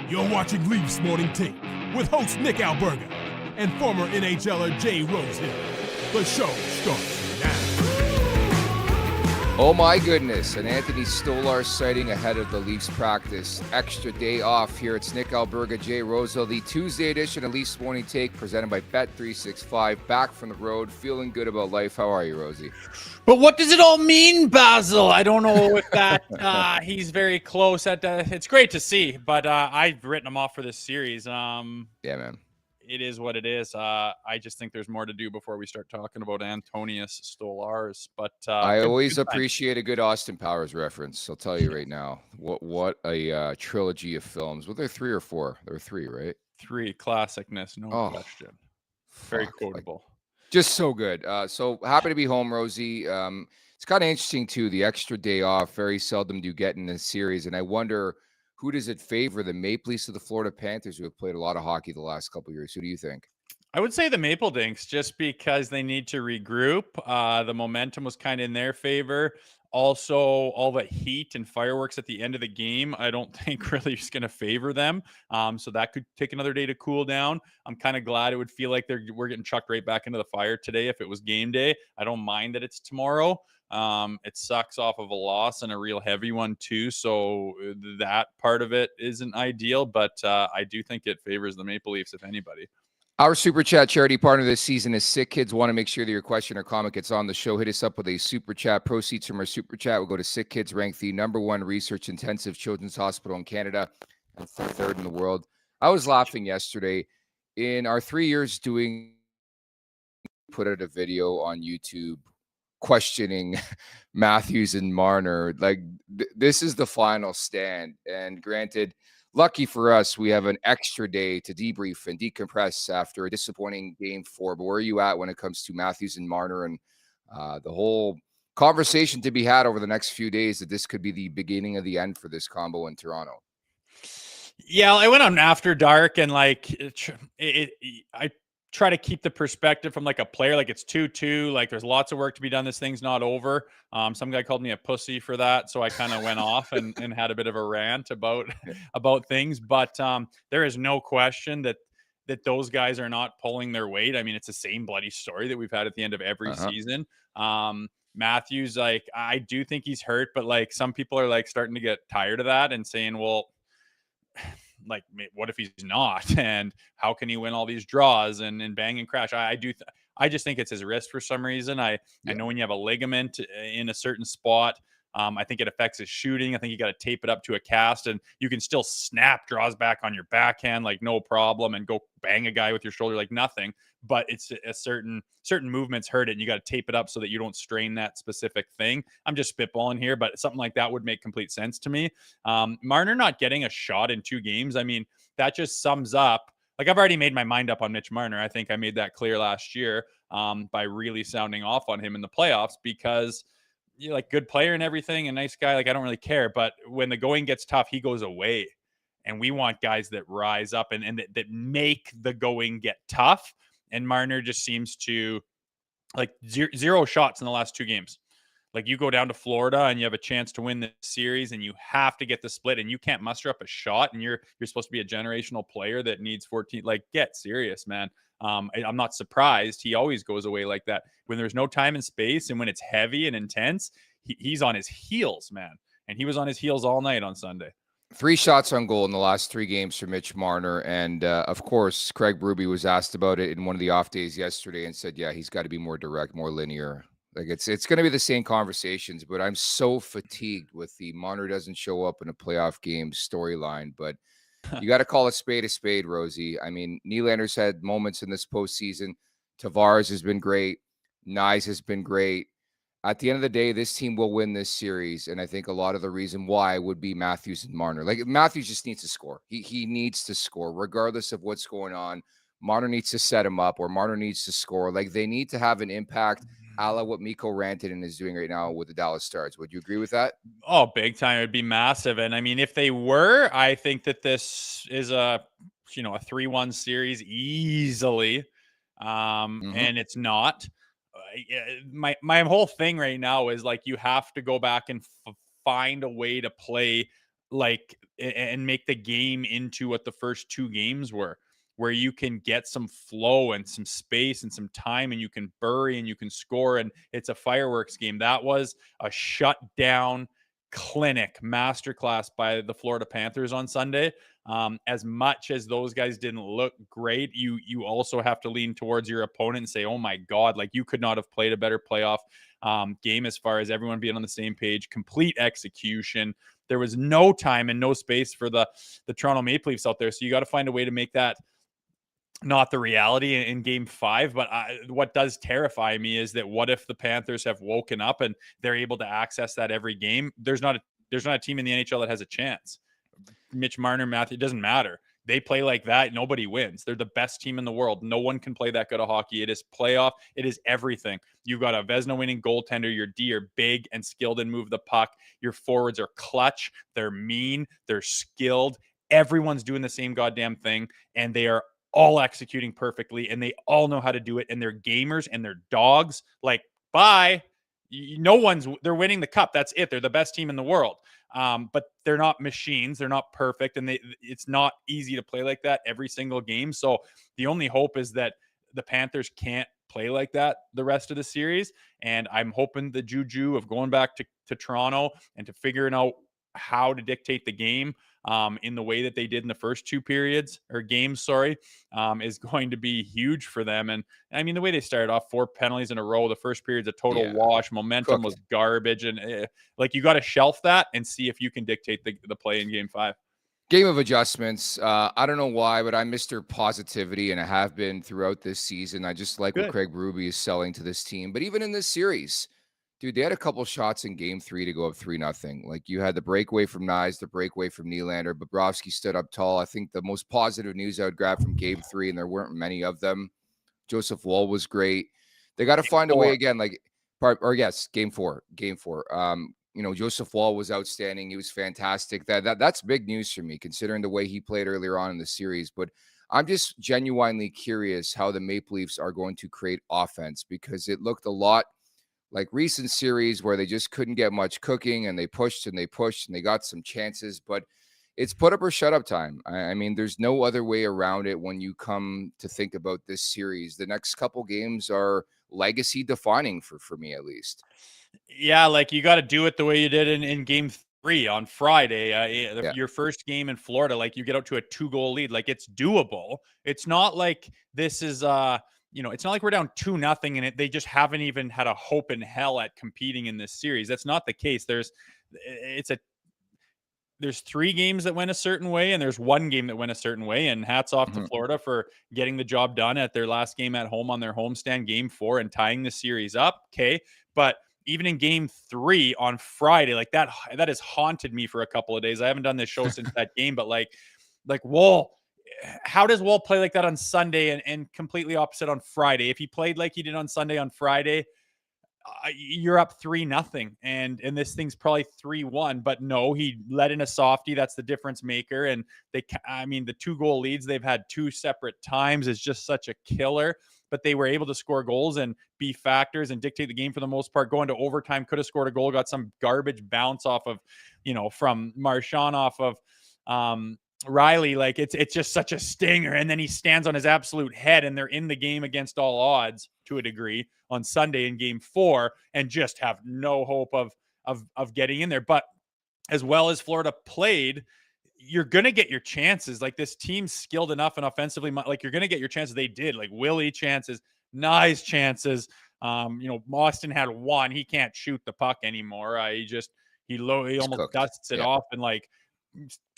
You're watching Leafs Morning Take with host Nick Alberga and former NHLer Jay Rosehill. The show starts now. Oh my goodness, an Anthony Stolar sighting ahead of the Leafs practice. Extra day off here. It's Nick Alberga Jay Rosehill, the Tuesday edition of Leafs Morning Take presented by Bet365. Back from the road, feeling good about life. How are you, Rosie? But what does it all mean, Basil? I don't know if that he's very close. It's great to see, but I've written him off for this series. Yeah, man. It is what it is. I just think there's more to do before we start talking about Antonius Stolaris. But I always appreciate a good Austin Powers reference. I'll tell you right now. What a trilogy of films. Well, there three or four? There were three, right? Three. Classicness, no question. Very quotable. Just so good. So happy to be home, Rosie. It's kind of interesting, too, the extra day off. Very seldom do you get in this series. And I wonder, who does it favor, the Maple Leafs or the Florida Panthers, who have played a lot of hockey the last couple of years? Who do you think? I would say the Maple Dinks, just because they need to regroup. The momentum was kind of in their favor. Also, all the heat and fireworks at the end of the game, I don't think really is going to favor them. So that could take another day to cool down. I'm kind of glad it would feel like we're getting chucked right back into the fire today if it was game day. I don't mind that it's tomorrow. It sucks off of a loss and a real heavy one too. So that part of it isn't ideal, but I do think it favors the Maple Leafs, if anybody. Our Super Chat charity partner this season is Sick Kids. Want to make sure that your question or comment gets on the show. Hit us up with a Super Chat. Proceeds from our Super Chat will go to Sick Kids, ranked the #1 research-intensive children's hospital in Canada and third in the world. I was laughing yesterday. In our 3 years doing, put out a video on YouTube questioning Matthews and Marner. Like, this is the final stand. And granted, lucky for us, we have an extra day to debrief and decompress after a disappointing game 4. But where are you at when it comes to Matthews and Marner and the whole conversation to be had over the next few days that this could be the beginning of the end for this combo in Toronto? Yeah, I went on After Dark and I try to keep the perspective from like a player, like it's 2-2, like there's lots of work to be done. This thing's not over. Some guy called me a pussy for that. So I kind of went off and had a bit of a rant about things, but there is no question that those guys are not pulling their weight. I mean, it's the same bloody story that we've had at the end of every season. Matthews, like, I do think he's hurt, but like some people are like starting to get tired of that and saying, well, like, what if he's not? And how can he win all these draws and bang and crash? I just think it's his wrist for some reason. I know when you have a ligament in a certain spot, I think it affects his shooting. I think you got to tape it up to a cast, and you can still snap draws back on your backhand like no problem and go bang a guy with your shoulder like nothing. But it's a certain movements hurt it, and you got to tape it up so that you don't strain that specific thing. I'm just spitballing here, but something like that would make complete sense to me. Marner not getting a shot in 2 games, I mean, that just sums up. Like, I've already made my mind up on Mitch Marner. I think I made that clear last year by really sounding off on him in the playoffs because you're like good player and everything, a nice guy. Like, I don't really care. But when the going gets tough, he goes away. And we want guys that rise up and that make the going get tough. And Marner just seems to like zero shots in the last 2 games. Like, you go down to Florida and you have a chance to win the series and you have to get the split and you can't muster up a shot and you're supposed to be a generational player that needs 14. Like, get serious, man. I'm not surprised. He always goes away like that. When there's no time and space and when it's heavy and intense, he's on his heels, man. And he was on his heels all night on Sunday. 3 shots on goal in the last 3 games for Mitch Marner. And, of course, Craig Berube was asked about it in one of the off days yesterday and said, yeah, he's got to be more direct, more linear. Like, it's going to be the same conversations, but I'm so fatigued with the Marner doesn't show up in a playoff game storyline. But you got to call a spade, Rosie. I mean, Nylander's had moments in this postseason. Tavares has been great. Nyes has been great. At the end of the day, this team will win this series, and I think a lot of the reason why would be Matthews and Marner. Like, Matthews just needs to score. He needs to score, regardless of what's going on. Marner needs to set him up, or Marner needs to score. Like, they need to have an impact, a la what Mikko Rantanen is doing right now with the Dallas Stars. Would you agree with that? Oh, big time. It would be massive. And I mean, if they were, I think that this is a 3-1 series easily. And it's not. My whole thing right now is like, you have to go back and find a way to play like and make the game into what the first 2 games were, where you can get some flow and some space and some time, and you can bury and you can score, and it's a fireworks game. That was a shutdown clinic masterclass by the Florida Panthers on Sunday. As much as those guys didn't look great, you also have to lean towards your opponent and say, oh my God, like you could not have played a better playoff game as far as everyone being on the same page, complete execution. There was no time and no space for the Toronto Maple Leafs out there. So you got to find a way to make that not the reality in game 5. But what does terrify me is that what if the Panthers have woken up and they're able to access that every game? There's not a team in the NHL that has a chance. Mitch Marner, Matthew, it doesn't matter. They play like that, nobody wins. They're the best team in the world. No one can play that good of hockey. It is playoff. It is everything. You've got a Vezina winning goaltender. Your D are big and skilled and move the puck. Your forwards are clutch. They're mean. They're skilled. Everyone's doing the same goddamn thing, and they are all executing perfectly, and they all know how to do it, and they're gamers and they're dogs. Like, bye. They're winning the cup. That's it. They're the best team in the world. But they're not machines. They're not perfect. And it's not easy to play like that every single game. So the only hope is that the Panthers can't play like that the rest of the series. And I'm hoping the juju of going back to Toronto and to figuring out how to dictate the game in the way that they did in the first 2 games, is going to be huge for them. And I mean, the way they started off, 4 penalties in a row, the first period's a total wash. Momentum was garbage. And like, you got to shelf that and see if you can dictate the play in game 5. Game of adjustments. I don't know why, but I'm Mr. Positivity, and I have been throughout this season. I just like what Craig Berube is selling to this team. But even in this series, dude, they had a couple shots in game 3 to go up 3-0. Like, you had the breakaway from Nyes, the breakaway from Nylander. Bobrovsky stood up tall. I think the most positive news I would grab from game 3, and there weren't many of them, Joseph Woll was great. They got to find a way again, game 4. Joseph Woll was outstanding. He was fantastic. That's big news for me, considering the way he played earlier on in the series. But I'm just genuinely curious how the Maple Leafs are going to create offense, because it looked a lot like recent series where they just couldn't get much cooking, and they pushed and they pushed and they got some chances, but it's put up or shut up time. I mean, there's no other way around it when you come to think about this series. The next couple games are legacy defining for me, at least. Yeah, like, you got to do it the way you did in game 3 on Friday. Your first game in Florida, like, you get out to a 2-goal lead. Like, it's doable. It's not like this is it's not like we're down 2-0 and they just haven't even had a hope in hell at competing in this series. That's not the case. There's 3 games that went a certain way, and there's 1 game that went a certain way. And hats off to Florida for getting the job done at their last game at home on their homestand, game 4, and tying the series up. Okay. But even in game 3 on Friday, like, that has haunted me for a couple of days. I haven't done this show since that game, but like Woll, how does Woll play like that on Sunday and completely opposite on Friday? If he played like he did on Sunday on Friday, you're up 3-0, and this thing's probably 3-1. But no, he let in a softie. That's the difference maker. And the 2-goal leads they've had 2 separate times is just such a killer. But they were able to score goals and be factors and dictate the game for the most part. Going to overtime, could have scored a goal, got some garbage bounce off of, from Marchand off of Riley. Like, it's just such a stinger. And then he stands on his absolute head, and they're in the game against all odds to a degree on Sunday in game 4, and just have no hope of getting in there. But as well as Florida played, you're going to get your chances. Like, this team's skilled enough and offensively, like, you're going to get your chances. They did, like, Willie chances, nice chances. Austin had 1. He can't shoot the puck anymore. He almost dusts it off and, like,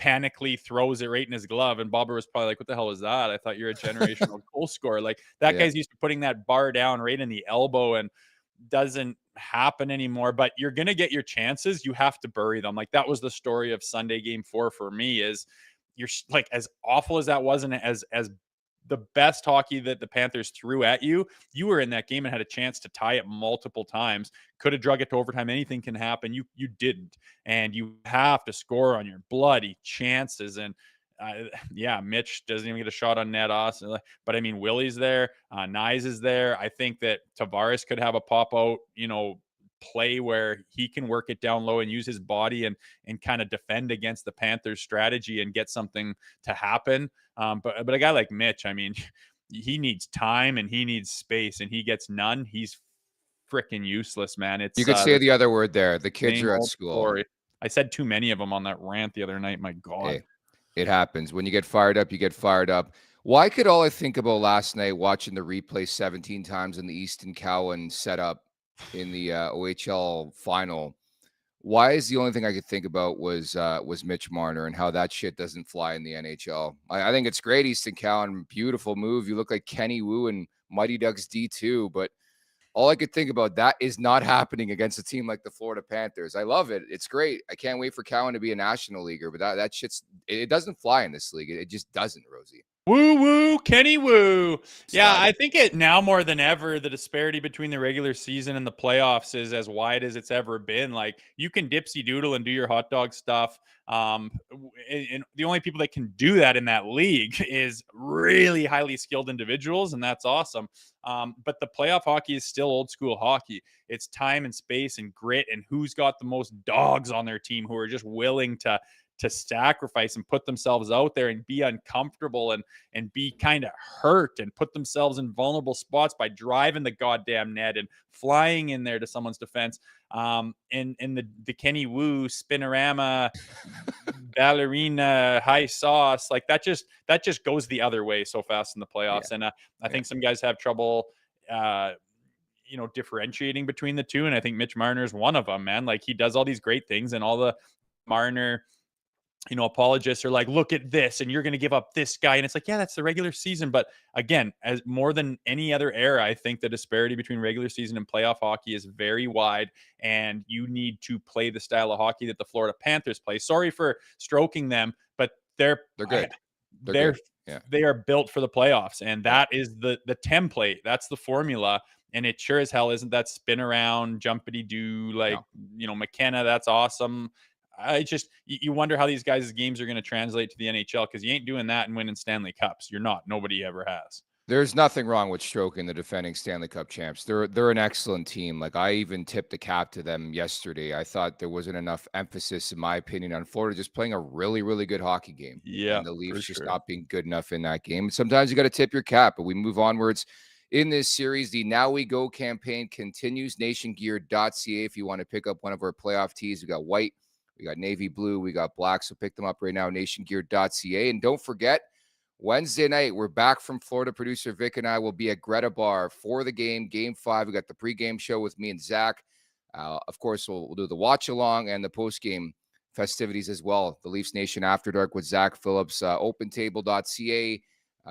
panically throws it right in his glove. And Bobber was probably like, what the hell was that? I thought you're a generational goal scorer. Like, that guy's used to putting that bar down right in the elbow, and doesn't happen anymore. But you're going to get your chances. You have to bury them. Like, that was the story of Sunday game 4 for me. Is you're like, as awful as that was, and as the best hockey that the Panthers threw at you, you were in that game and had a chance to tie it multiple times. Could have drug it to overtime. Anything can happen. You didn't. And you have to score on your bloody chances. And Mitch doesn't even get a shot on net. Austin, but I mean, Willie's there. Nyes is there. I think that Tavares could have a pop out, play where he can work it down low and use his body and kind of defend against the Panthers strategy and get something to happen. But a guy like Mitch, I mean, he needs time and he needs space, and he gets none. He's freaking useless, man. It's You could say the other word there. The kids same are at old school. story. I said too many of them on that rant the other night. My God. Hey, it happens. When you get fired up, you get fired up. Why could all I think about last night watching the replay 17 times in the Easton Cowan setup in the OHL final? Why is the only thing I could think about was Mitch Marner and how that shit doesn't fly in the NHL? I think it's great, Easton Cowan, beautiful move. You look like Kenny Wu and Mighty Ducks D2, but all I could think about, that is not happening against a team like the Florida Panthers. I love it. It's great. I can't wait for Cowan to be a national leaguer, but that shit's, it doesn't fly in this league. It just doesn't, Rosie. Woo woo, Kenny Woo. Yeah, Scotty. I think it now more than ever, the disparity between the regular season and the playoffs is as wide as it's ever been. Like, you can dipsy doodle and do your hot dog stuff. And the only people that can do that in that league is really highly skilled individuals, and that's awesome. But the playoff hockey is still old school hockey. It's time and space and grit, and who's got the most dogs on their team who are just willing to sacrifice and put themselves out there and be uncomfortable and be kind of hurt and put themselves in vulnerable spots by driving the goddamn net and flying in there to someone's defense. And the Kenny Wu spinorama ballerina high sauce, like that just goes the other way so fast in the playoffs. Yeah. And I think some guys have trouble differentiating between the two. And I think Mitch Marner is one of them, man. Like, he does all these great things, and all the Marner apologists are like, look at this, and you're going to give up this guy. And it's like, yeah, that's the regular season. But again, as more than any other era, I think the disparity between regular season and playoff hockey is very wide, and you need to play the style of hockey that the Florida Panthers play. Sorry for stroking them, but they're good. They're good. Yeah. They are built for the playoffs, and that is the template. That's the formula. And it sure as hell isn't that spin around, jumpity do, like, McKenna. That's awesome. You wonder how these guys' games are going to translate to the NHL, because you ain't doing that and winning Stanley Cups. You're not. Nobody ever has. There's nothing wrong with stroking the defending Stanley Cup champs. They're an excellent team. Like, I even tipped the cap to them yesterday. I thought there wasn't enough emphasis, in my opinion, on Florida just playing a really, really good hockey game. Yeah, and the Leafs just not being good enough in that game. Sometimes you got to tip your cap, but we move onwards in this series. The Now We Go campaign continues. Nationgear.ca if you want to pick up one of our playoff tees. We got white, we got navy blue, we got black, so pick them up right now, nationgear.ca. And don't forget, Wednesday night, we're back from Florida. Producer Vic and I will be at Greta Bar for the game, Game 5. We got the pregame show with me and Zach. Of course, we'll do the watch-along and the postgame festivities as well. The Leafs Nation After Dark with Zach Phillips, opentable.ca.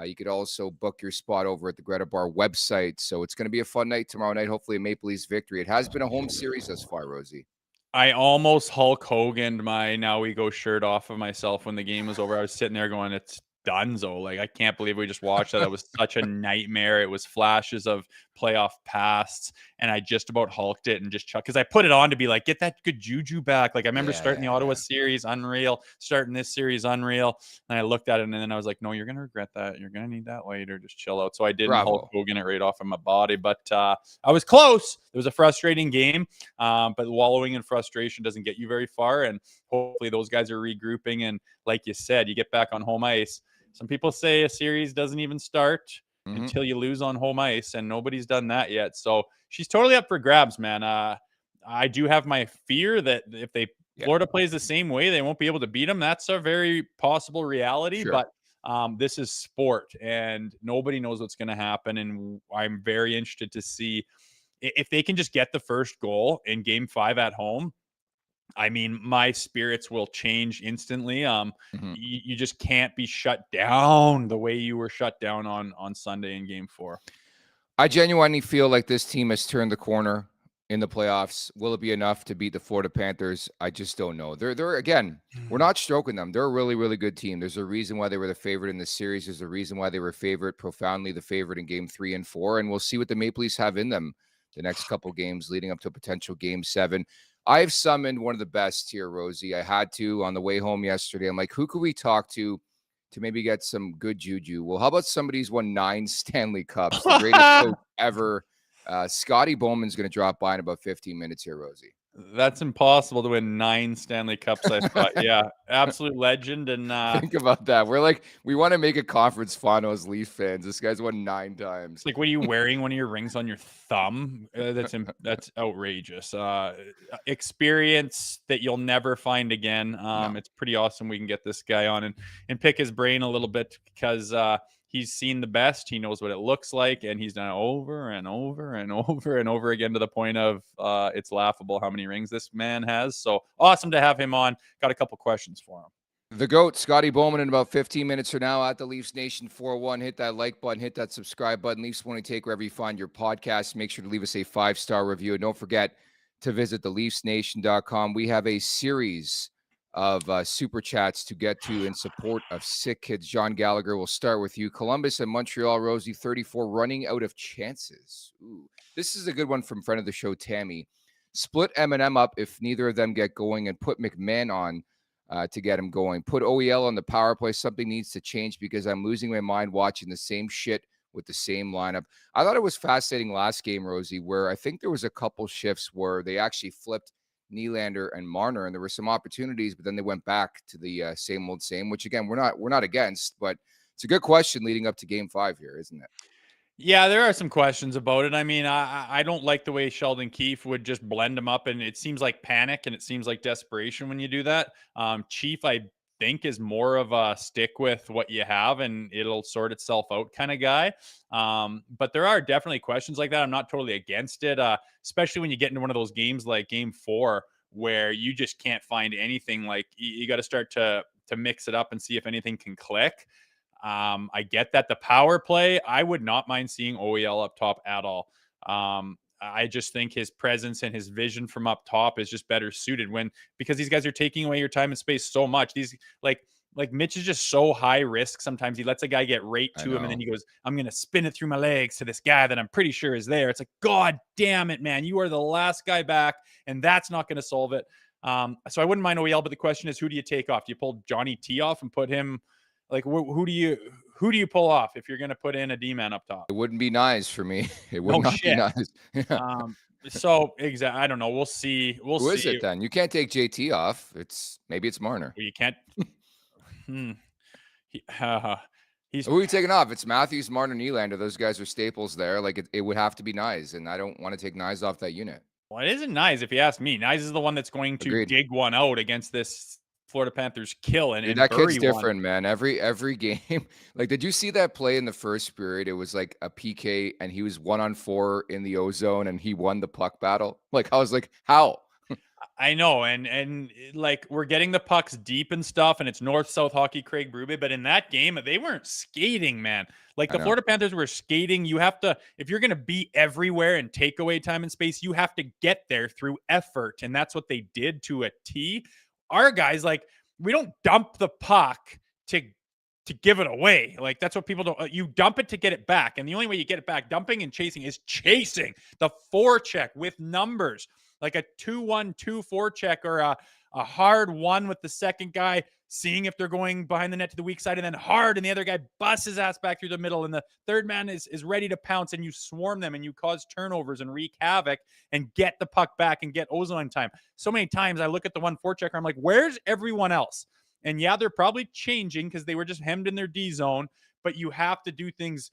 You could also book your spot over at the Greta Bar website. So it's going to be a fun night tomorrow night, hopefully a Maple Leafs victory. It has been a home series thus far, Rosie. I almost Hulk Hogan'd my Now We Go shirt off of myself when the game was over. I was sitting there going, it's donezo. Like, I can't believe we just watched that. It was such a nightmare. It was flashes of playoff pasts, and I just about hulked it and just chucked, because I put it on to be like, get that good juju back. Like, I remember starting the Ottawa series, unreal. Starting this series, unreal. And I looked at it, and then I was like, no, you're going to regret that. You're going to need that later. Just chill out. So I didn't Hulk Hogan it right off of my body, but I was close. It was a frustrating game, but wallowing in frustration doesn't get you very far, and hopefully those guys are regrouping, and like you said, you get back on home ice. Some people say a series doesn't even start until you lose on home ice, and nobody's done that yet. So she's totally up for grabs, man. I do have my fear that if Florida plays the same way, they won't be able to beat them. That's a very possible reality, but this is sport, and nobody knows what's going to happen. And I'm very interested to see if they can just get the first goal in Game 5 at home. I mean, my spirits will change instantly. You just can't be shut down the way you were shut down on Sunday in Game 4. I genuinely feel like this team has turned the corner in the playoffs. Will it be enough to beat the Florida Panthers? I just don't know. They're again, we're not stroking them. They're a really, really good team. There's a reason why they were the favorite in this series. There's a reason why they were profoundly the favorite in Game 3 and 4. And we'll see what the Maple Leafs have in them the next couple games leading up to a potential Game 7. I've summoned one of the best here, Rosie. I had to on the way home yesterday. I'm like, who could we talk to maybe get some good juju? Well, how about somebody who's won 9 Stanley Cups, the greatest coach ever Scotty Bowman's going to drop by in about 15 minutes here, Rosie. That's impossible to win 9 Stanley Cups, I thought. Yeah, absolute legend. And Think about that. We want to make a conference final as Leaf fans. This guy's won 9 times. it's like, what are you wearing? One of your rings on your thumb? That's outrageous. Experience that you'll never find again. No. It's pretty awesome we can get this guy on and pick his brain a little bit, because he's seen the best. He knows what it looks like, and he's done it over and over and over and over again, to the point of it's laughable how many rings this man has. So awesome to have him on. Got a couple questions for him. The GOAT, Scotty Bowman, in about 15 minutes from now at the Leafs Nation 4-1. Hit that like button, hit that subscribe button. Leafs Morning Take wherever you find your podcast. Make sure to leave us a 5-star review. And don't forget to visit theleafsnation.com. We have a series of super chats to get to in support of sick kids. John Gallagher, will start with you. Columbus and Montreal, Rosie, 34, running out of chances. Ooh, this is a good one from friend of the show, Tammy. Split M&M up if neither of them get going, and put McMahon on to get him going. Put OEL on the power play. Something needs to change, because I'm losing my mind watching the same shit with the same lineup. I thought it was fascinating last game, Rosie, where I think there was a couple shifts where they actually flipped Nylander and Marner, and there were some opportunities, but then they went back to the same old same, which again, we're not against, but it's a good question leading up to game 5 here, isn't it? Yeah, there are some questions about it. I mean, I don't like the way Sheldon Keefe would just blend them up, and it seems like panic and it seems like desperation when you do that. Chief, I think, is more of a stick with what you have and it'll sort itself out kind of guy. But there are definitely questions like that. I'm not totally against it, especially when you get into one of those games like game 4 where you just can't find anything. Like you got to start to mix it up and see if anything can click. I get that. The power play, I would not mind seeing OEL up top at all. I just think his presence and his vision from up top is just better suited because these guys are taking away your time and space so much. These like Mitch is just so high risk. Sometimes he lets a guy get right to him, and then he goes, I'm going to spin it through my legs to this guy that I'm pretty sure is there. It's like, God damn it, man. You are the last guy back, and that's not going to solve it. So I wouldn't mind OEL, but the question is, who do you take off? Do you pull Johnny T off and put him? Like, who do you pull off if you're going to put in a D-man up top? It wouldn't be nice for me. It would not be nice. Yeah. So exactly, I don't know. We'll see. Who is it then? You can't take JT off. Maybe it's Marner. You can't. Who are you taking off? It's Matthews, Marner, Nylander. Those guys are staples there. Like it would have to be Nyes, and I don't want to take Nyes off that unit. Well, it isn't Nyes if you ask me. Nyes is the one that's going to dig one out against this Florida Panthers kill. And that kid's different, man. Every game. Like, did you see that play in the first period? It was like a PK, and he was 1-on-4 in the O-zone, and he won the puck battle. Like, I was like, how? I know, and like we're getting the pucks deep and stuff, and it's north-south hockey, Craig Berube. But in that game, they weren't skating, man. Like the Florida Panthers were skating. You have to, if you're going to be everywhere and take away time and space, you have to get there through effort, and that's what they did to a T. Our guys, like, we don't dump the puck to give it away. Like, that's what people don't. You dump it to get it back, and the only way you get it back, dumping and chasing, is chasing the forecheck with numbers, like a 2-1-2 forecheck or a hard one with the second guy, seeing if they're going behind the net to the weak side, and then hard, and the other guy busts his ass back through the middle, and the third man is ready to pounce, and you swarm them, and you cause turnovers and wreak havoc and get the puck back and get ozone time. So many times I look at the one forechecker, I'm like, where's everyone else? And yeah, they're probably changing because they were just hemmed in their D zone, but you have to do things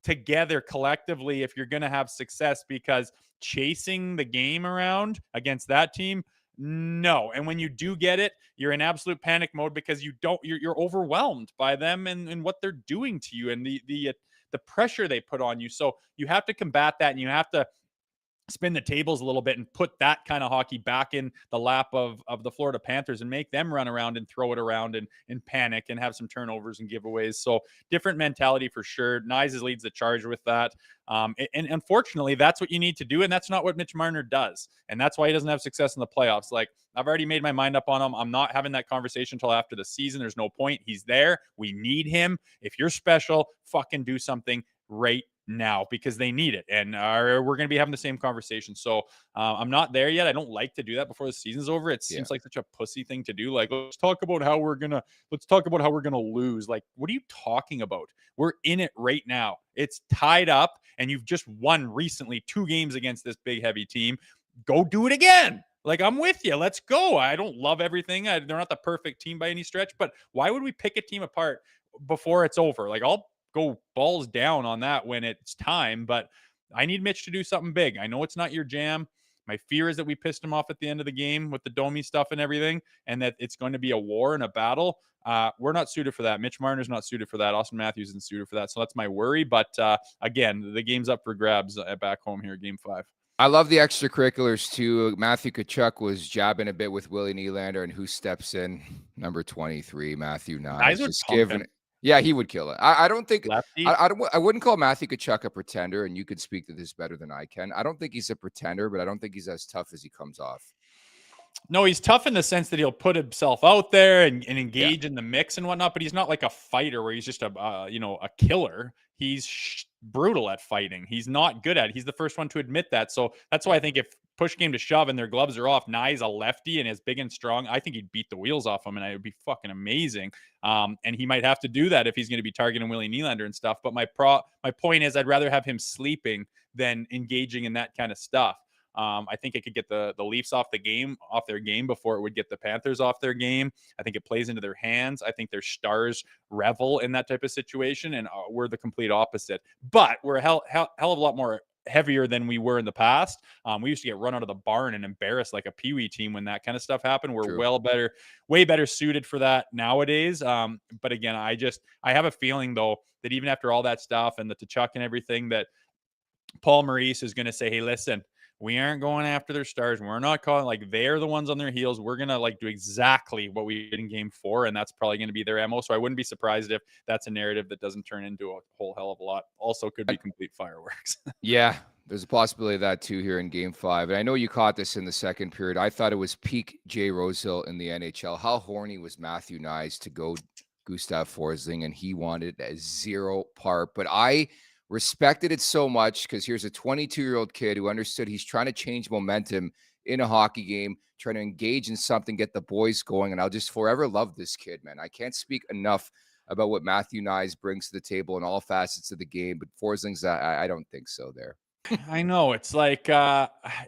together collectively if you're going to have success, because chasing the game around against that team, no. And when you do get it, you're in absolute panic mode because you're overwhelmed by them and what they're doing to you and the pressure they put on you. So you have to combat that, and you have to spin the tables a little bit and put that kind of hockey back in the lap of the Florida Panthers and make them run around and throw it around and panic and have some turnovers and giveaways. So different mentality for sure. Nyes leads the charge with that. And unfortunately, that's what you need to do. And that's not what Mitch Marner does. And that's why he doesn't have success in the playoffs. Like, I've already made my mind up on him. I'm not having that conversation until after the season. There's no point. He's there. We need him. If you're special, fucking do something right now because they need it. And we're going to be having the same conversation. So I'm not there yet. I don't like to do that before the season's over. It seems like such a pussy thing to do. Like, let's talk about how we're going to lose. Like, what are you talking about? We're in it right now. It's tied up and you've just won recently 2 games against this big, heavy team. Go do it again. Like, I'm with you. Let's go. I don't love everything. They're not the perfect team by any stretch, but why would we pick a team apart before it's over? Like, I'll go balls down on that when it's time, but I need Mitch to do something big. I know it's not your jam. My fear is that we pissed him off at the end of the game with the Domi stuff and everything, and that it's going to be a war and a battle. We're not suited for that. Mitch Marner's not suited for that. Austin Matthews isn't suited for that. So that's my worry. But again, the game's up for grabs back home here, game 5. I love the extracurriculars too. Matthew Tkachuk was jabbing a bit with Willie Nylander, and who steps in? Number 23, Matthew Knies. Just giving. Yeah, he would kill it. I don't think I wouldn't call Matthew Tkachuk a pretender, and you could speak to this better than I can. I don't think he's a pretender, but I don't think he's as tough as he comes off. No, he's tough in the sense that he'll put himself out there and engage in the mix and whatnot, but he's not like a fighter where he's just a killer. He's brutal at fighting. He's not good at it. He's the first one to admit that. So that's why I think if push came to shove and their gloves are off, Nye's a lefty and is big and strong, I think he'd beat the wheels off him, and it would be fucking amazing. And he might have to do that if he's going to be targeting Willie Nylander and stuff. But my point is I'd rather have him sleeping than engaging in that kind of stuff. I think it could get the Leafs off their game before it would get the Panthers off their game. I think it plays into their hands. I think their stars revel in that type of situation, and we're the complete opposite. But we're a hell of a lot more heavier than we were in the past. We used to get run out of the barn and embarrassed like a peewee team when that kind of stuff happened. We're way better suited for that nowadays. But again, I have a feeling though that even after all that stuff and the Tkachuk and everything, that Paul Maurice is going to say, hey, listen, we aren't going after their stars. We're not calling, like, they're the ones on their heels. We're going to do exactly what we did in game 4. And that's probably going to be their MO. So I wouldn't be surprised if that's a narrative that doesn't turn into a whole hell of a lot. Also could be complete fireworks. Yeah. There's a possibility of that too here in game 5. And I know you caught this in the second period. I thought it was peak Jay Rosehill in the NHL. How horny was Matthew Knies to go Gustav Forsling, and he wanted a 0 part. But I respected it so much because here's a 22-year-old kid who understood he's trying to change momentum in a hockey game, trying to engage in something, get the boys going. And I'll just forever love this kid, man. I can't speak enough about what Matthew Knies brings to the table in all facets of the game. But Forsling's, I don't think so there. I know. It's like,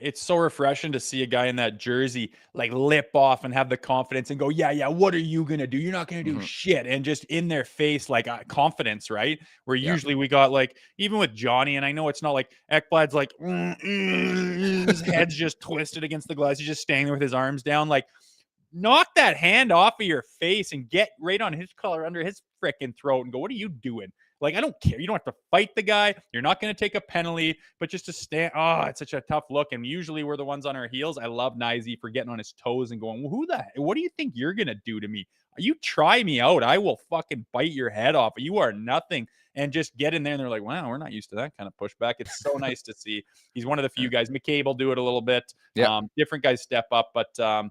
it's so refreshing to see a guy in that jersey lip off and have the confidence and go, yeah, what are you going to do? You're not going to do shit. And just in their face, confidence, right? Where usually we got even with Johnny, and I know it's not like Ekblad's his head's just twisted against the glass. He's just standing there with his arms down. Knock that hand off of your face and get right on his collar under his frickin' throat and go, what are you doing? I don't care. You don't have to fight the guy. You're not going to take a penalty, but just to stand. Oh, it's such a tough look. And usually we're the ones on our heels. I love Kniesy for getting on his toes and going, well, what do you think you're going to do to me? You try me out. I will fucking bite your head off. You are nothing. And just get in there. And they're like, wow, we're not used to that kind of pushback. It's so nice to see. He's one of the few guys. McCabe will do it a little bit. Different guys step up, but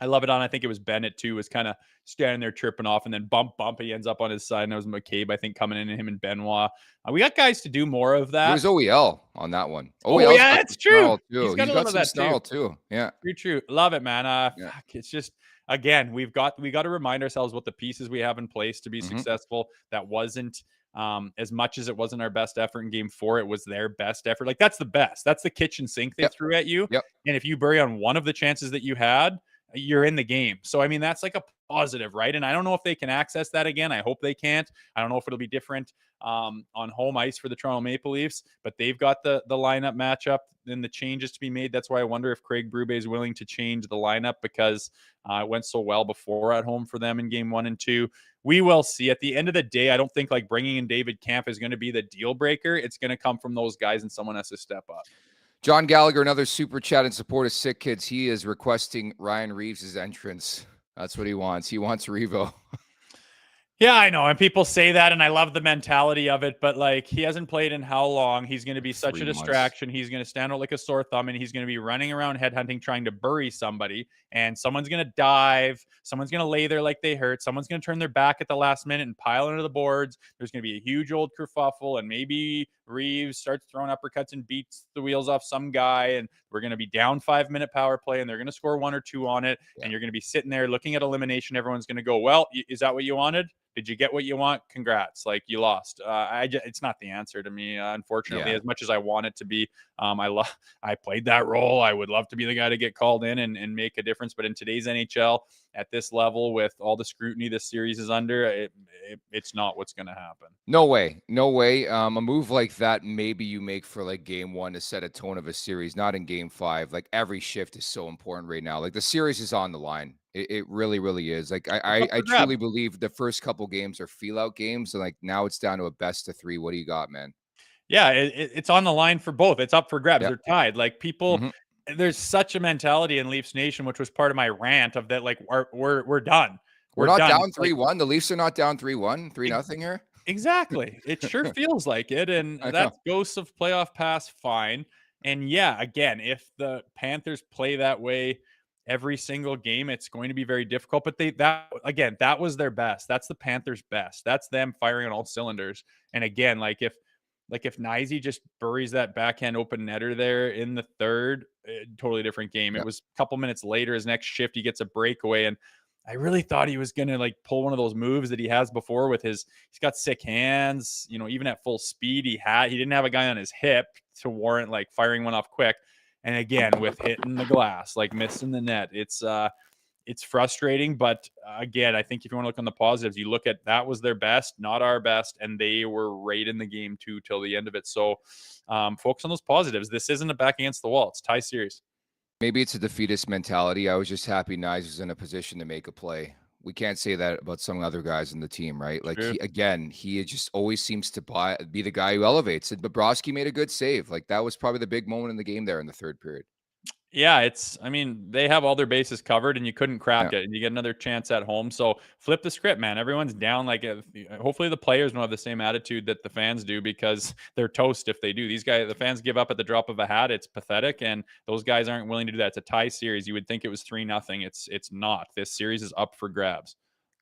I love it I think it was Bennett too, was kind of standing there tripping off, and then bump. He ends up on his side. And it was McCabe, I think, coming in, and him and Benoit. We got guys to do more of that. It was OEL on that one. OEL's yeah, that's true. He's got a little of that snarl too. Yeah. True. Love it, man. It's just, again, we got to remind ourselves what the pieces we have in place to be successful. That wasn't as much as it wasn't our best effort in game 4, it was their best effort. That's the best. That's the kitchen sink they threw at you. Yep. And if you bury on one of the chances that you had, you're in the game. So, I mean, that's a positive, right? And I don't know if they can access that again. I hope they can't. I don't know if it'll be different on home ice for the Toronto Maple Leafs, but they've got the lineup matchup and the changes to be made. That's why I wonder if Craig Berube is willing to change the lineup, because it went so well before at home for them in game 1 and 2. We will see. At the end of the day, I don't think bringing in David Kampf is going to be the deal breaker. It's going to come from those guys, and someone has to step up. John Gallagher, another super chat in support of Sick Kids. He is requesting Ryan Reeves' entrance. That's what he wants. He wants Revo. Yeah, I know. And people say that, and I love the mentality of it, but like he hasn't played in how long? He's going to be such a 3 months. distraction. He's going to stand out like a sore thumb, and he's going to be running around headhunting, trying to bury somebody. And someone's going to dive. Someone's going to lay there like they hurt. Someone's going to turn their back at the last minute and pile into the boards. There's going to be a huge old kerfuffle, and maybe Reeves starts throwing uppercuts and beats the wheels off some guy. And we're going to be down 5-minute power play, and they're going to score 1 or 2 on it. Yeah. And you're going to be sitting there looking at elimination. Everyone's going to go, well, is that what you wanted? Did you get what you want? Congrats. Like you lost. It's not the answer to me, unfortunately, Yeah. as much as I want it to be. I played that role. I would love to be the guy to get called in and make a difference. But in today's NHL at this level, with all the scrutiny this series is under, it's not what's going to happen. No way. No way. A move like that, maybe you make for like game 1 to set a tone of a series, not in game 5. Like every shift is so important right now. Like the series is on the line. It really, really is. Like I truly believe the first couple games are feel out games. And like now it's down to a best of 3. What do you got, man? Yeah, it's on the line for both. It's up for grabs. Yep. They're tied. Like people, there's such a mentality in Leafs Nation, which was part of my rant of that. Like we're done. We're not done. down 3-1. The Leafs are not down 3-1, 3-0 here. Exactly. It sure feels like it. And that's ghosts of playoff pass, fine. And yeah, again, if the Panthers play that way every single game, it's going to be very difficult. But that was their best. That's the Panthers' best. That's them firing on all cylinders. And again, like if Nyzy just buries that backhand open netter there in the third, totally different game. It was a couple minutes later, his next shift, he gets a breakaway, and I really thought he was going to like pull one of those moves that he has before with he's got sick hands, even at full speed. He didn't have a guy on his hip to warrant like firing one off quick. And again, with hitting the glass, like missing the net, it's frustrating. But again, I think if you want to look on the positives, you look at that was their best, not our best. And they were right in the game too, till the end of it. So focus on those positives. This isn't a back against the wall. It's tie series. Maybe it's a defeatist mentality. I was just happy Nyes was in a position to make a play. We can't say that about some other guys in the team, right? Like he just always seems to be the guy who elevates. And Bobrovsky made a good save. Like that was probably the big moment in the game there in the third period. Yeah, they have all their bases covered, and you couldn't crack it, and you get another chance at home. So flip the script, man. Everyone's down. Like, hopefully the players don't have the same attitude that the fans do, because they're toast if they do. The fans give up at the drop of a hat. It's pathetic, and those guys aren't willing to do that. It's a tie series. You would think it was 3-0. It's not. This series is up for grabs.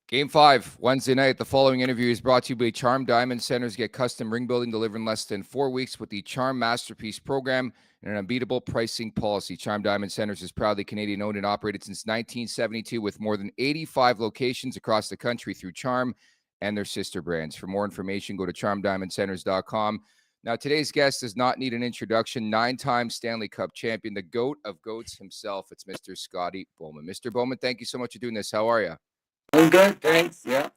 Game 5, Wednesday night. The following interview is brought to you by Charm Diamond Centers. Get custom ring building delivered in less than 4 weeks with the Charm Masterpiece program and an unbeatable pricing policy. Charm Diamond Centers is proudly Canadian owned and operated since 1972 with more than 85 locations across the country through Charm and their sister brands. For more information, go to charmdiamondcenters.com. Now, today's guest does not need an introduction. 9-time Stanley Cup champion, the GOAT of GOATs himself. It's Mr. Scotty Bowman. Mr. Bowman, thank you so much for doing this. How are you? I'm good, thanks. Yeah.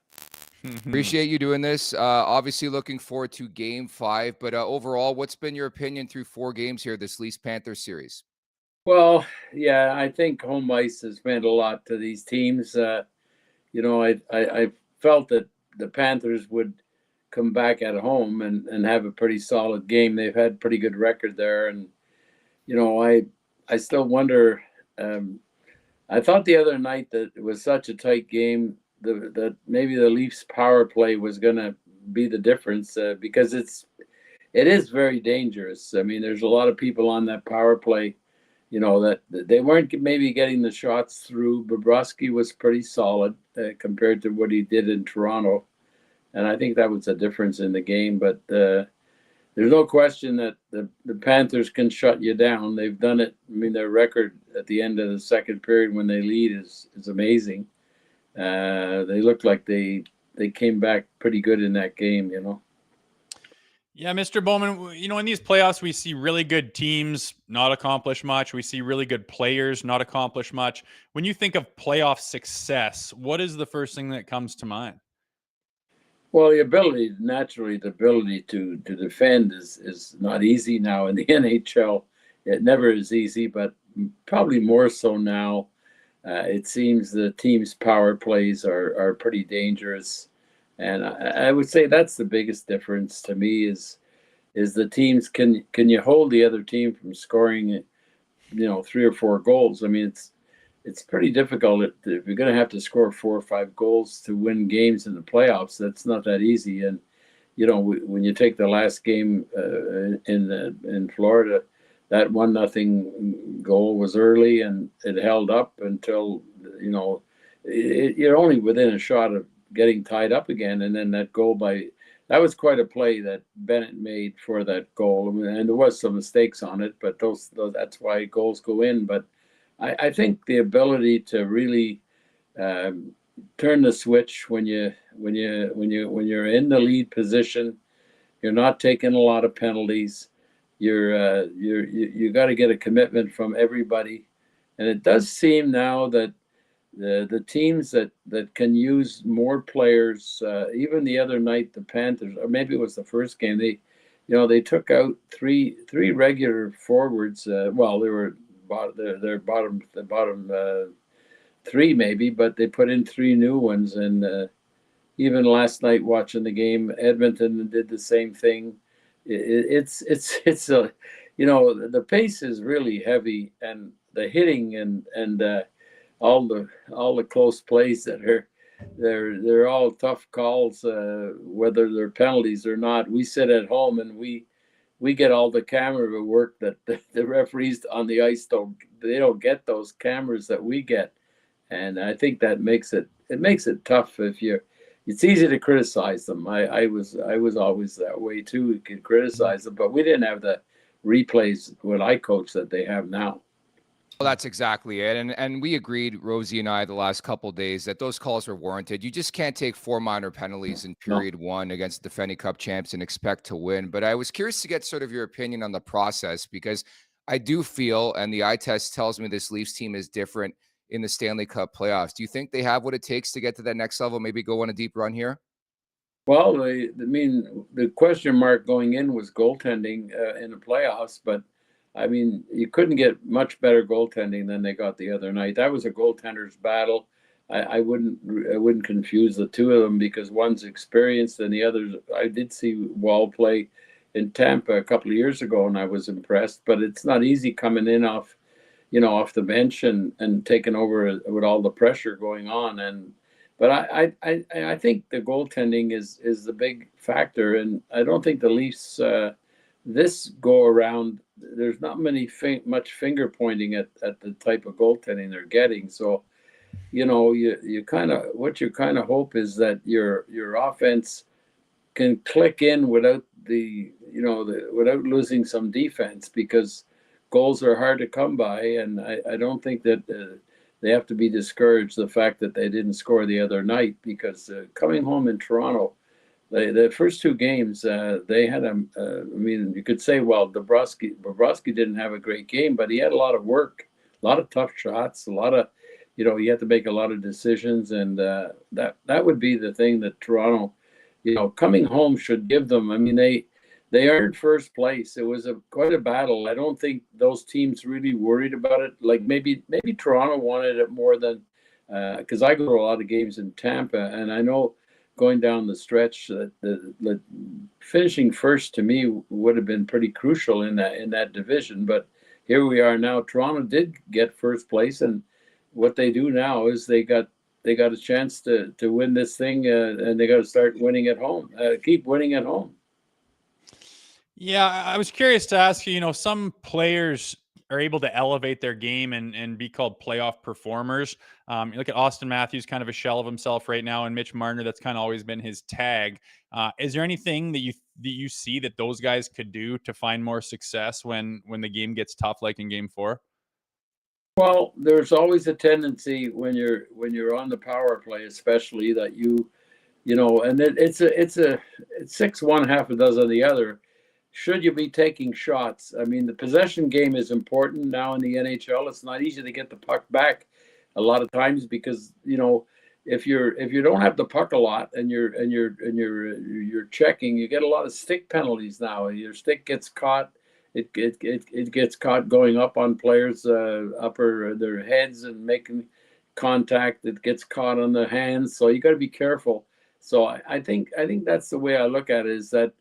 Appreciate you doing this. Obviously looking forward to game 5, but overall, what's been your opinion through 4 games here, this Leafs Panthers series? Well, yeah, I think home ice has meant a lot to these teams. I felt that the Panthers would come back at home and have a pretty solid game. They've had pretty good record there. And, I still wonder, I thought the other night that it was such a tight game that maybe the Leafs power play was going to be the difference because it is very dangerous. I mean, there's a lot of people on that power play, that they weren't maybe getting the shots through. Bobrovsky was pretty solid compared to what he did in Toronto. And I think that was a difference in the game. But there's no question that the Panthers can shut you down. They've done it. I mean, their record at the end of the second period when they lead is amazing. They look like they came back pretty good in that game, Yeah, Mr. Bowman, in these playoffs, we see really good teams not accomplish much. We see really good players not accomplish much. When you think of playoff success, what is the first thing that comes to mind? Well, the ability to defend is not easy now in the NHL. It never is easy, but probably more so now. It seems the team's power plays are pretty dangerous. And I would say that's the biggest difference to me is the teams can you hold the other team from scoring, 3 or 4 goals? I mean, it's pretty difficult if you're going to have to score 4 or 5 goals to win games in the playoffs. That's not that easy. And when you take the last game in Florida, that 1-0 goal was early and it held up until you're only within a shot of getting tied up again. And then that that was quite a play that Bennett made for that goal. And there was some mistakes on it, but that's why goals go in. But I think the ability to really turn the switch when you're in the lead position, you're not taking a lot of penalties. You got to get a commitment from everybody, and it does seem now that the teams that can use more players, even the other night, the Panthers, or maybe it was the first game, they took out three regular forwards. Well, they were their bottom 3 maybe, but they put in 3 new ones. And even last night watching the game, Edmonton did the same thing. It's a, the pace is really heavy, and the hitting and all the close plays that they're all tough calls, whether they're penalties or not. We sit at home and we get all the camera work that the referees on the ice don't get those cameras that we get. And I think that makes it tough it's easy to criticize them. I was always that way too. We could criticize them, but we didn't have the replays when I coached that they have now. Well, that's exactly it. And we agreed, Rosie and I, the last couple of days, that those calls were warranted. You just can't take 4 minor penalties in period 1 against defending Cup champs and expect to win. But I was curious to get sort of your opinion on the process, because I do feel, and the eye test tells me, this Leafs team is different in the Stanley Cup playoffs. Do you think they have what it takes to get to that next level, maybe go on a deep run here? Well, the question mark going in was goaltending in the playoffs, but you couldn't get much better goaltending than they got the other night. That was a goaltender's battle. I wouldn't confuse the two of them, because one's experienced and the other's. I did see Wall play in Tampa a couple of years ago, and I was impressed. But it's not easy coming in off the bench and taking over with all the pressure going on. But I think the goaltending is the big factor, and I don't think the Leafs this go around, there's not much finger pointing at the type of goaltending they're getting. So, you kind of hope is that your offense can click in without without losing some defense, because goals are hard to come by. And I don't think that they have to be discouraged, the fact that they didn't score the other night, because coming home in Toronto, the first 2 games, they had you could say, well, Bobrovsky didn't have a great game, but he had a lot of work, a lot of tough shots, a lot of, you had to make a lot of decisions. And that would be the thing that Toronto, coming home should give them. They earned first place. It was quite a battle. I don't think those teams really worried about it. Like maybe Toronto wanted it more than, because I go to a lot of games in Tampa, and I know going down the stretch, the finishing first to me would have been pretty crucial in that division. But here we are now. Toronto did get first place, and what they do now is they got a chance to win this thing, and they got to start winning at home. Keep winning at home. Yeah, I was curious to ask you, some players are able to elevate their game and be called playoff performers. You look at Austin Matthews, kind of a shell of himself right now, and Mitch Marner, that's kind of always been his tag. Is there anything that you see that those guys could do to find more success when the game gets tough, like in Game 4? Well, there's always a tendency when you're on the power play, especially, that and it's 6-1, half a dozen the other. Should you be taking shots? The possession game is important now in the NHL. It's not easy to get the puck back a lot of times, because if you don't have the puck a lot and you're checking, you get a lot of stick penalties now. Your stick gets caught. It gets caught going up on players' upper their heads and making contact. It gets caught on the hands. So you got to be careful. So I think that's the way I look at it, is that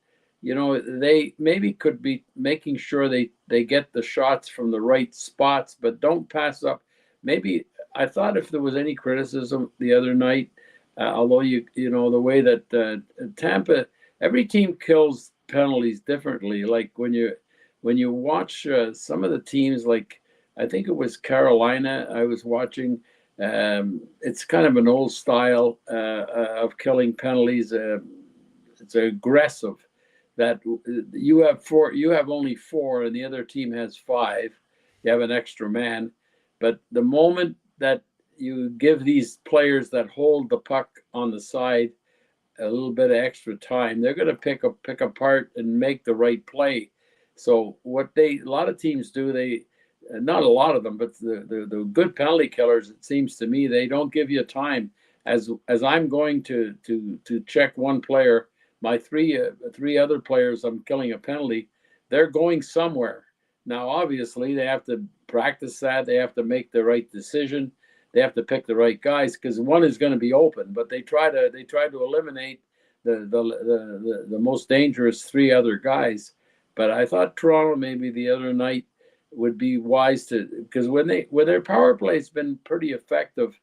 they maybe could be making sure they get the shots from the right spots, but don't pass up. Maybe I thought if there was any criticism the other night, although you know the way that Tampa, every team kills penalties differently. Like when you watch some of the teams, like I think it was Carolina, I was watching. It's kind of an old style of killing penalties. It's aggressive. That you have only 4, and the other team has 5. You have an extra man, but the moment that you give these players that hold the puck on the side a little bit of extra time, they're going to pick apart and make the right play. So what a lot of teams do, they not a lot of them, but the good penalty killers, it seems to me, they don't give you time. As I'm going to check one player, my three other players, I'm killing a penalty. They're going somewhere. Now, obviously, they have to practice that. They have to make the right decision. They have to pick the right guys because one is going to be open. But they try to eliminate the most dangerous 3 other guys. But I thought Toronto maybe the other night would be wise to, because when their power play has been pretty effective,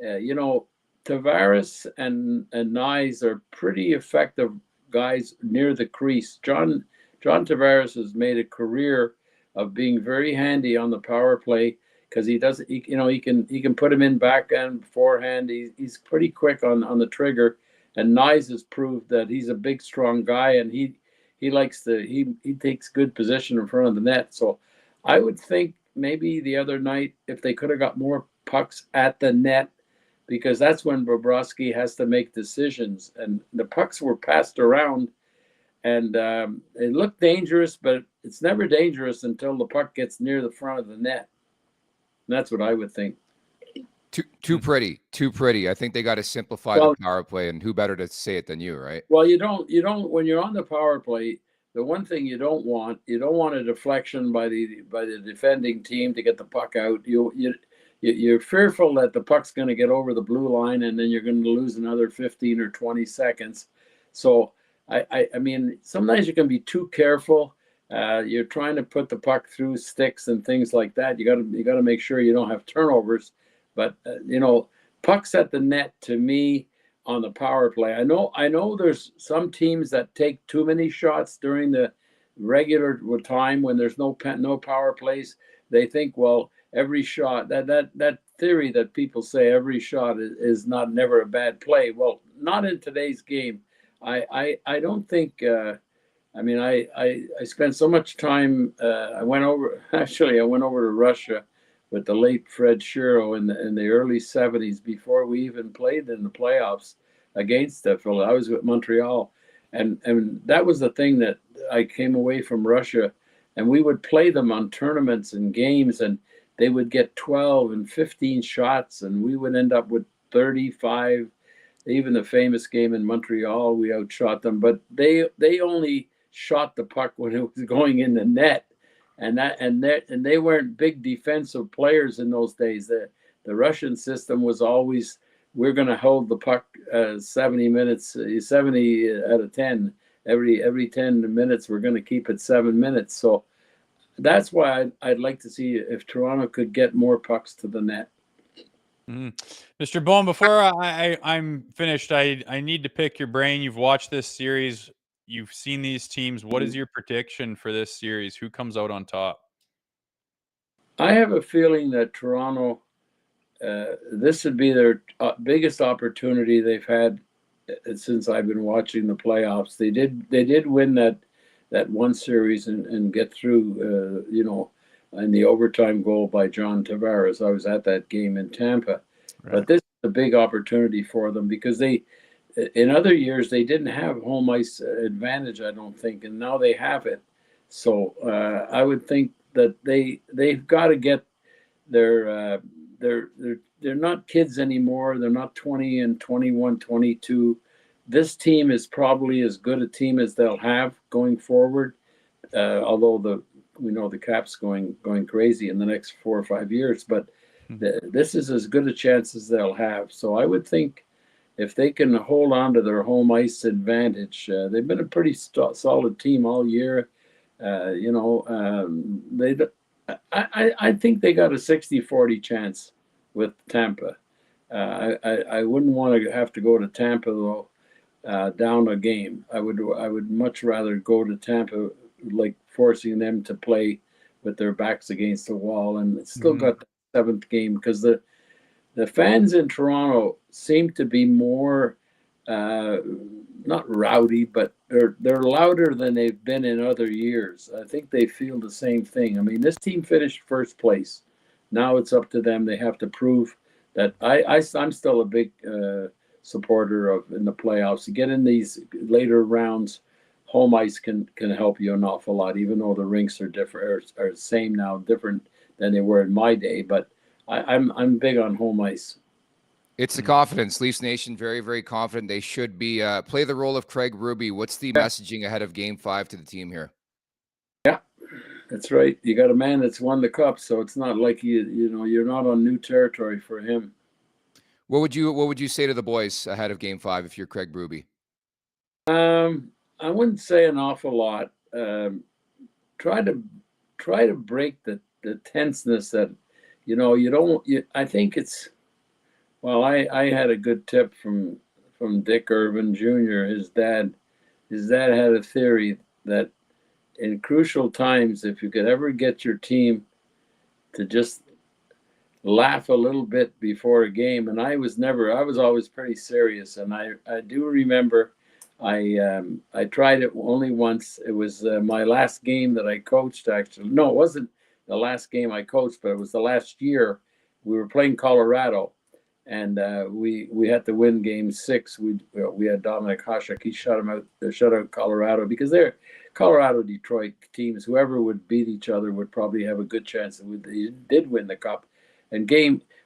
Tavares and Nyes are pretty effective guys near the crease. John Tavares has made a career of being very handy on the power play because he can put him in backhand, forehand. He's pretty quick on the trigger, and Nyes has proved that he's a big, strong guy, and he takes good position in front of the net. So I would think maybe the other night if they could have got more pucks at the net, because that's when Bobrovsky has to make decisions, and the pucks were passed around. And it looked dangerous, but it's never dangerous until the puck gets near the front of the net. And that's what I would think. Too pretty. I think they got to simplify the power play, and who better to say it than you, right? Well, you don't when you're on the power play, the one thing you don't want a deflection by the defending team to get the puck out. You're fearful that the puck's going to get over the blue line, and then you're going to lose another 15 or 20 seconds. So I mean, sometimes you can be too careful. You're trying to put the puck through sticks and things like that. You got to make sure you don't have turnovers. But pucks at the net, to me, on the power play. I know there's some teams that take too many shots during the regular time when there's no power plays. They think, well, every shot, that theory that people say every shot is never a bad play. Well, not in today's game. I don't think. I spent so much time. I went over to Russia with the late Fred Shiro in the early 70s before we even played in the playoffs against Philly. I was with Montreal, and that was the thing that I came away from Russia, and we would play them on tournaments and games, and they would get 12 and 15 shots, and we would end up with 35. Even the famous game in Montreal, we outshot them, but they only shot the puck when it was going in the net, and they weren't big defensive players in those days. The Russian system was always, we're going to hold the puck 70 minutes, 70 out of 10. Every 10 minutes, we're going to keep it 7 minutes. So that's why I'd like to see if Toronto could get more pucks to the net. Mr. Bowman, before I'm finished, I need to pick your brain. You've watched this series. You've seen these teams. What is your prediction for this series? Who comes out on top? I have a feeling that Toronto, this would be their biggest opportunity they've had since I've been watching the playoffs. They did win that one series and get through, and the overtime goal by John Tavares. I was at that game in Tampa. Right. But this is a big opportunity for them because in other years, they didn't have home ice advantage, I don't think, and now they have it. So I would think that they've got to get they're not kids anymore. They're not 20 and 21, 22. This team is probably as good a team as they'll have going forward, although we know the cap's going crazy in the next 4 or 5 years, but this is as good a chance as they'll have. So I would think if they can hold on to their home ice advantage, they've been a pretty solid team all year. I think they got a 60-40 chance. with Tampa. I wouldn't want to have to go to Tampa though, down a game. I would much rather go to Tampa, like forcing them to play with their backs against the wall, and still got the seventh game, because the fans in Toronto seem to be more not rowdy, but they're louder than they've been in other years. I think they feel the same thing. I mean, this team finished first place. Now it's up to them. They have to prove that. I'm still a big supporter of, in the playoffs, to get in these later rounds. Home ice can help you an awful lot, even though the rinks are different, are the same now, different than they were in my day. But I'm big on home ice. It's the confidence. Leafs Nation, very, very confident. They should be play the role of Craig Berube. What's the messaging ahead of Game 5 to the team here? Yeah, that's right. You got a man that's won the cup, so it's not like you're not on new territory for him. What would you say to the boys ahead of Game 5 if you're Craig Berube? I wouldn't say an awful lot. Try to break the tenseness that you don't. I think it's. Well, I had a good tip from Dick Irvin Jr. His dad had a theory that in crucial times, if you could ever get your team to just laugh a little bit before a game, and I was always pretty serious, and I do remember I tried it only once. It was my last game that I coached, actually. No, it wasn't the last game I coached, but it was the last year. We were playing Colorado, and we had to win Game 6. We had Dominic Hasek. He shut out Colorado, because they're Colorado, Detroit teams. Whoever would beat each other would probably have a good chance. They did win the cup. And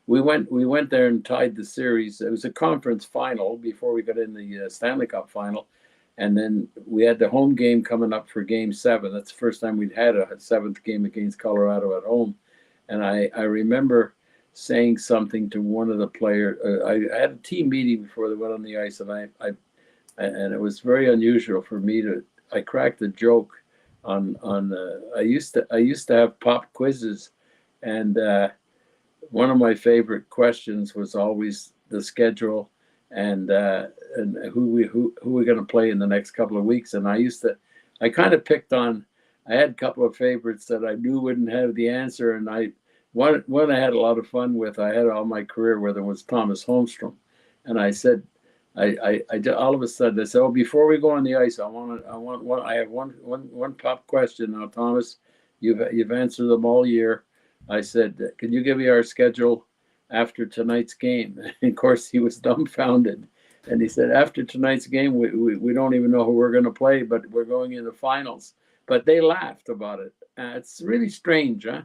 we went there and tied the series. It was a conference final before we got in the Stanley Cup final, and then we had the home game coming up for Game 7. That's the first time we'd had a seventh game against Colorado at home, and I remember saying something to one of the players. I had a team meeting before they went on the ice, and and it was very unusual for me to. I cracked a joke on. I used to have pop quizzes, and one of my favorite questions was always the schedule and who we're going to play in the next couple of weeks. And I kind of picked on. I had a couple of favorites that I knew wouldn't have the answer, and one I had a lot of fun with. I had all my career with him was Thomas Holmstrom, and I said, I all of a sudden I said, oh, before we go on the ice, I have one pop question now, Thomas. You've answered them all year. I said, can you give me our schedule after tonight's game? And of course, he was dumbfounded, and he said, after tonight's game, we don't even know who we're going to play, but we're going into finals. But they laughed about it. It's really strange, huh?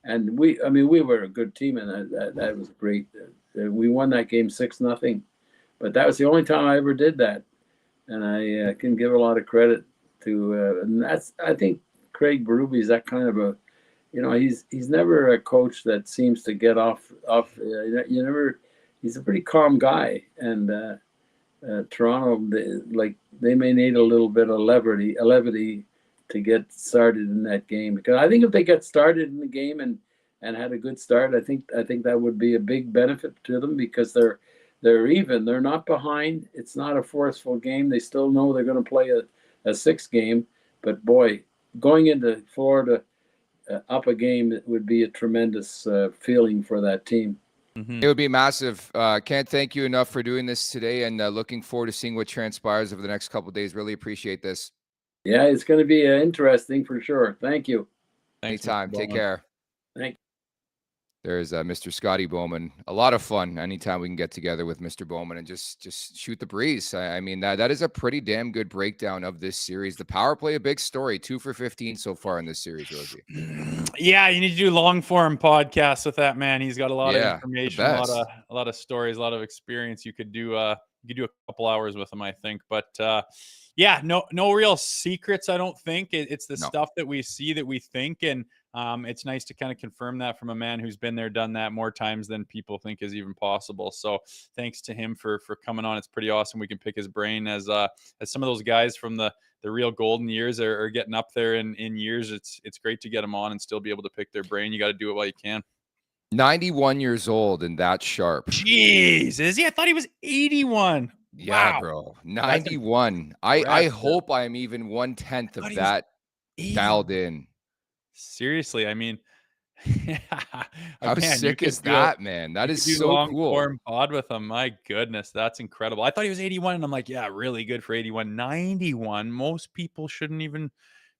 And we were a good team, and that was great. We won that game 6-0, but that was the only time I ever did that, and I can give a lot of credit to. And I think Craig Berube is that kind of a, he's never a coach that seems to get off. He's a pretty calm guy, and Toronto, they may need a little bit of levity to get started in that game, because I think if they get started in the game and had a good start, I think that would be a big benefit to them, because they're even. They're not behind. It's not a forceful game. They still know they're going to play a 6 game. But boy, going into Florida up a game, it would be a tremendous feeling for that team. It would be massive. Can't thank you enough for doing this today, and looking forward to seeing what transpires over the next couple of days. Really appreciate this. Yeah, it's going to be interesting for sure. Thank you. Thanks, Anytime. Take care. Thank you. There's Mr. Scotty Bowman. A lot of fun anytime we can get together with Mr. Bowman and just shoot the breeze. I mean, that is a pretty damn good breakdown of this series. The power play, a big story. 2 for 15 so far in this series, Rosie. Yeah, you need to do long form podcasts with that man. He's got a lot of information, a lot of stories, a lot of experience. You could do a couple hours with him, I think. But yeah, no real secrets, I don't think. It's the stuff that we see that we think, and it's nice to kind of confirm that from a man who's been there, done that more times than people think is even possible. So thanks to him for coming on. It's pretty awesome. We can pick his brain as some of those guys from the real golden years are getting up there in years. It's great to get them on and still be able to pick their brain. You got to do it while you can. 91 years old and that sharp. Jeez, is he? I thought he was 81. Yeah, Wow. bro. That's 91. I impressive. hope I'm even 1/10 I thought of he was that 80. dialed in. Seriously, I mean, How again, sick is that, man? That you is could do so long cool. form pod with him. My goodness, that's incredible. I thought he was 81, and I'm like, yeah, really good for 81. 91. Most people shouldn't even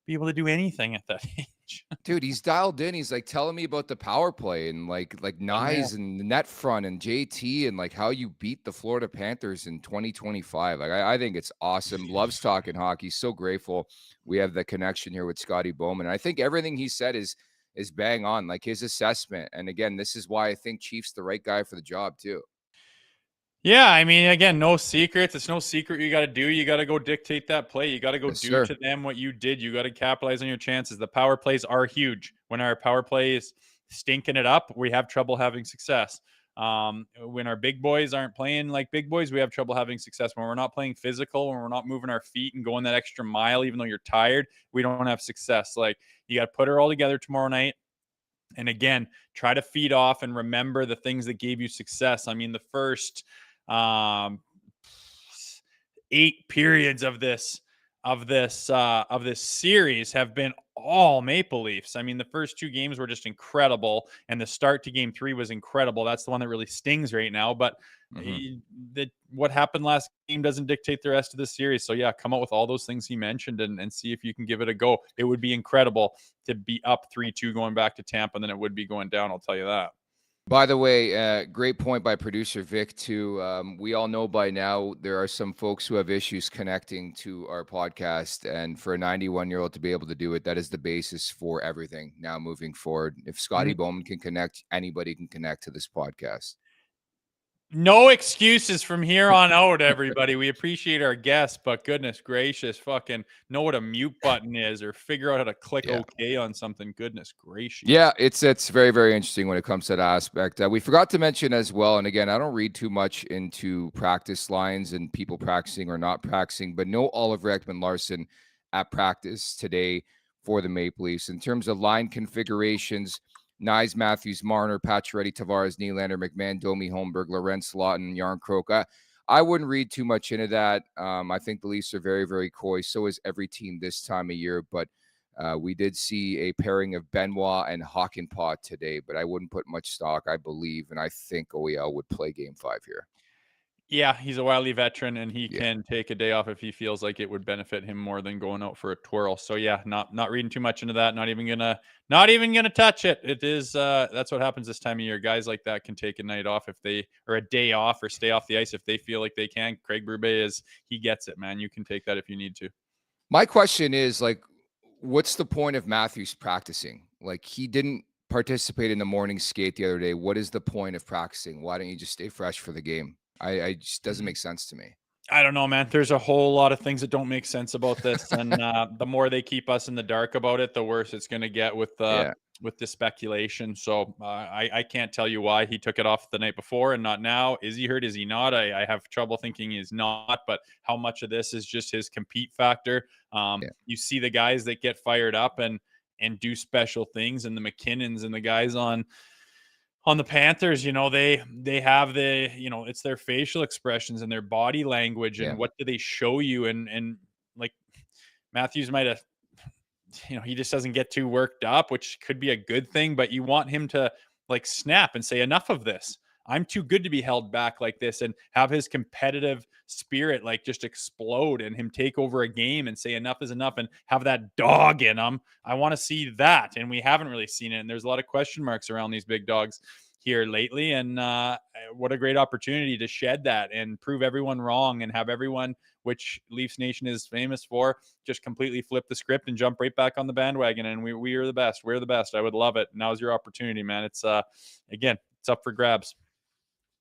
be able to do anything at that age. Dude, he's dialed in. He's like telling me about the power play and like Unreal. Nyes and the net front and JT and like how you beat the Florida Panthers in 2025. Like I think it's awesome. Loves talking hockey. So grateful we have the connection here with Scotty Bowman. And I think everything he said is bang on, like his assessment. And again, this is why I think Chief's the right guy for the job too. Yeah, I mean, again, no secrets. It's no secret you got to do. You got to go dictate that play. You got to go Yes, do sir. to them what you did. You got to capitalize on your chances. The power plays are huge. When our power play is stinking it up, we have trouble having success. When our big boys aren't playing like big boys, we have trouble having success. When we're not playing physical, when we're not moving our feet and going that extra mile, even though you're tired, we don't have success. Like, you got to put it all together tomorrow night. And again, try to feed off and remember the things that gave you success. I mean, the first 8 periods of this series have been all Maple Leafs. I mean, the first 2 games were just incredible, and the start to game 3 was incredible. That's the one that really stings right now. But what happened last game doesn't dictate the rest of the series. So yeah, come out with all those things he mentioned and see if you can give it a go. It would be incredible to be up 3-2 going back to Tampa than it would be going down. I'll tell you that. By the way, great point by producer Vic too. We all know by now there are some folks who have issues connecting to our podcast, and for a 91-year-old to be able to do it, that is the basis for everything now moving forward. If Scotty Bowman can connect, anybody can connect to this podcast. No excuses from here on out, everybody. We appreciate our guests, but goodness gracious, fucking know what a mute button is or figure out how to click OK on something. Goodness gracious. Yeah, it's very, very interesting when it comes to that aspect. We forgot to mention as well, and again, I don't read too much into practice lines and people practicing or not practicing, but no Oliver Ekman-Larsson at practice today for the Maple Leafs. In terms of line configurations, Nyes, Matthews, Marner, Pacioretty, Tavares, Nylander, McMahon, Domi, Holmberg, Lorenz, Lawton, Yarncroke. I wouldn't read too much into that. I think the Leafs are very, very coy. So is every team this time of year. But we did see a pairing of Benoit and Hakanpää today, but I wouldn't put much stock, I believe. And I think OEL would play game 5 here. Yeah, he's a wily veteran, and he can take a day off if he feels like it would benefit him more than going out for a twirl. So yeah, not reading too much into that. Not even gonna touch it. It is that's what happens this time of year. Guys like that can take a night off or a day off or stay off the ice if they feel like they can. Craig Berube he gets it, man. You can take that if you need to. My question is, like, what's the point of Matthews practicing? Like, he didn't participate in the morning skate the other day. What is the point of practicing? Why don't you just stay fresh for the game? I just doesn't make sense to me. I don't know, man. There's a whole lot of things that don't make sense about this, and the more they keep us in the dark about it, the worse it's going to get with the speculation. So I can't tell you why he took it off the night before and not now. Is he hurt? Is he not? I have trouble thinking he's not. But how much of this is just his compete factor? You see the guys that get fired up and do special things, and the McKinnons and the guys on the Panthers, they have it's their facial expressions and their body language and what do they show you? And like Matthews might have, he just doesn't get too worked up, which could be a good thing, but you want him to like snap and say, enough of this. I'm too good to be held back like this, and have his competitive spirit like just explode and him take over a game and say enough is enough and have that dog in him. I want to see that. And we haven't really seen it. And there's a lot of question marks around these big dogs here lately. And what a great opportunity to shed that and prove everyone wrong and have everyone, which Leafs Nation is famous for, just completely flip the script and jump right back on the bandwagon. And we are the best. We're the best. I would love it. Now's your opportunity, man. It's again, it's up for grabs.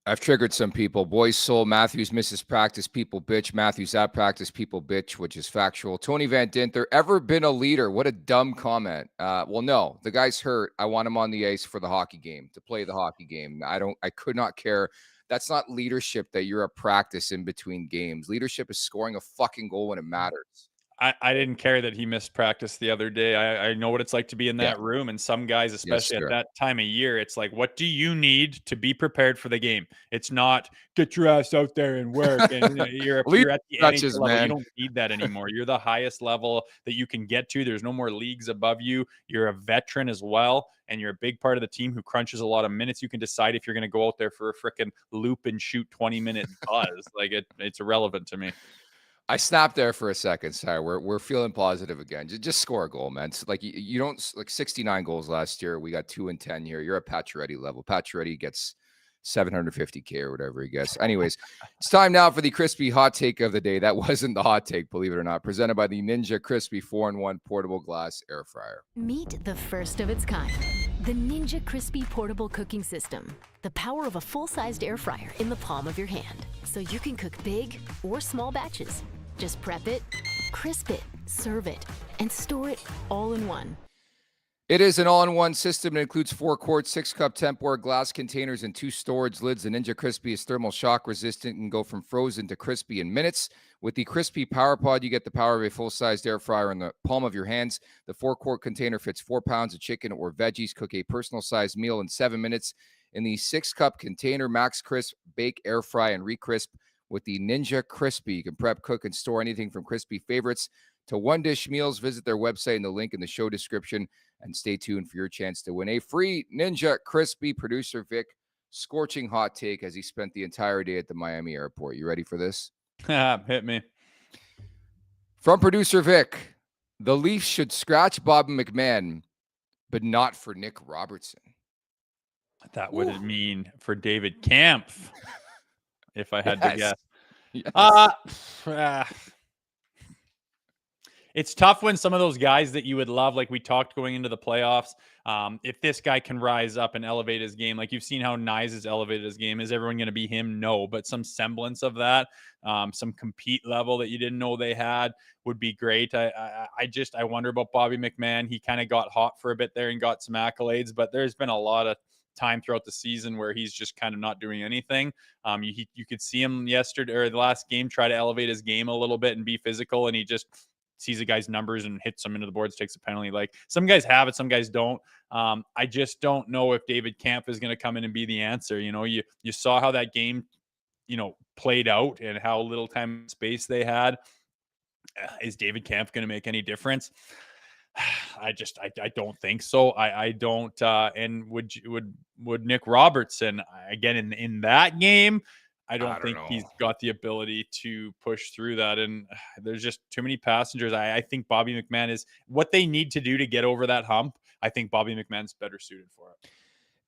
I've triggered some people. Boys soul, Matthews misses practice, people bitch. Matthews at practice, people bitch, which is factual. Tony Van Dinter, ever been a leader? What a dumb comment. Well, no, the guy's hurt. I want him on the ice for the hockey game, to play the hockey game. I could not care. That's not leadership, that you're at practice in between games. Leadership is scoring a fucking goal when it matters. I didn't care that he missed practice the other day. I know what it's like to be in that room, and some guys, especially at that time of year, it's like, what do you need to be prepared for the game? It's not get your ass out there and work, and you're at the touches, NHL level. man. You don't need that anymore. You're the highest level that you can get to. There's no more leagues above you. You're a veteran as well, and you're a big part of the team who crunches a lot of minutes. You can decide if you're going to go out there for a freaking loop and shoot 20-minute buzz. Like it's irrelevant to me. I snapped there for a second. Sorry, we're feeling positive again. Just score a goal, man. It's like you don't like 69 goals last year. We got 2 and 10 here. You're at Pacioretty level. Pacioretty gets 750K or whatever he gets. Anyways, it's time now for the crispy hot take of the day. That wasn't the hot take, believe it or not. Presented by the Ninja Crispy 4-in-1 portable glass air fryer. Meet the first of its kind. The Ninja Crispy portable cooking system. The power of a full-sized air fryer in the palm of your hand. So you can cook big or small batches. Just prep it, crisp it, serve it, and store it all in one. It is an all-in-one system. It includes 4-quart, 6-cup tempura glass containers and 2 storage lids. The Ninja Crispy is thermal shock resistant and can go from frozen to crispy in minutes. With the Crispy Power Pod, you get the power of a full-sized air fryer in the palm of your hands. The 4-quart container fits 4 pounds of chicken or veggies. Cook a personal-sized meal in 7 minutes. In the 6-cup container, Max Crisp, bake, air fry, and recrisp. With the Ninja Crispy, you can prep, cook, and store anything from crispy favorites to one-dish meals. Visit their website in the link in the show description, and stay tuned for your chance to win a free Ninja Crispy. Producer Vic, scorching hot take as he spent the entire day at the Miami airport. You ready for this? Hit me. From producer Vic, the Leafs should scratch Bob McMahon, but not for Nick Robertson. That would it mean for David Kampf, if I had to guess. Yes. It's tough when some of those guys that you would love, like we talked going into the playoffs, if this guy can rise up and elevate his game, like you've seen how Nyes has elevated his game. Is everyone going to be him? No, but some semblance of that, some compete level that you didn't know they had would be great. I wonder about Bobby McMahon. He kind of got hot for a bit there and got some accolades, but there's been a lot of time throughout the season where he's just kind of not doing anything. You could see him yesterday or the last game try to elevate his game a little bit and be physical, and he just sees a guy's numbers and hits them into the boards, takes a penalty. Like some guys have it, some guys don't. I just don't know if David Kampf is going to come in and be the answer. You know, you saw how that game, played out and how little time and space they had. Is David Kampf going to make any difference? I don't think so. I don't. And would Nick Robertson again in that game? I don't think he's got the ability to push through that. And there's just too many passengers. I think Bobby McMahon is what they need to do to get over that hump. I think Bobby McMahon's better suited for it.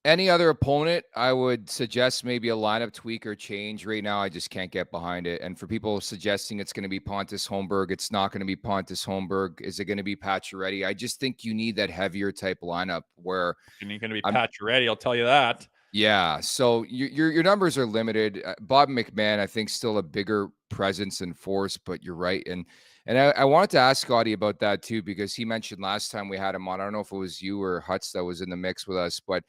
Any other opponent, I would suggest maybe a lineup tweak or change. Right now, I just can't get behind it. And for people suggesting it's going to be Pontus Holmberg, it's not going to be Pontus Holmberg. Is it going to be Pacioretty? I just think you need that heavier type lineup where it's going to be Pacioretty. I'll tell you that. Yeah, so your numbers are limited. Bob McMahon, I think, still a bigger presence and force, but you're right. And I wanted to ask Scotty about that too, because he mentioned last time we had him on, I don't know if it was you or Hutz that was in the mix with us, but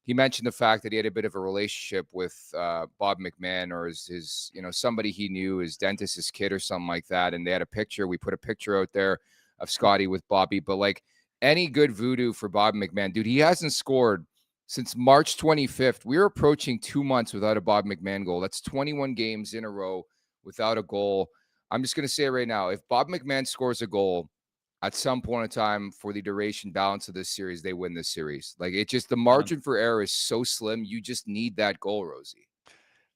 he mentioned the fact that he had a bit of a relationship with Bob McMahon or his somebody he knew, his dentist, his kid or something like that. And they had a picture. We put a picture out there of Scotty with Bobby, but like any good voodoo for Bob McMahon, dude, he hasn't scored since March 25th. We're approaching 2 months without a Bob McMahon goal. That's 21 games in a row without a goal. I'm just going to say it right now. If Bob McMahon scores a goal at some point in time for the duration balance of this series, they win this series. Like it just, the margin for error is so slim. You just need that goal, Rosie.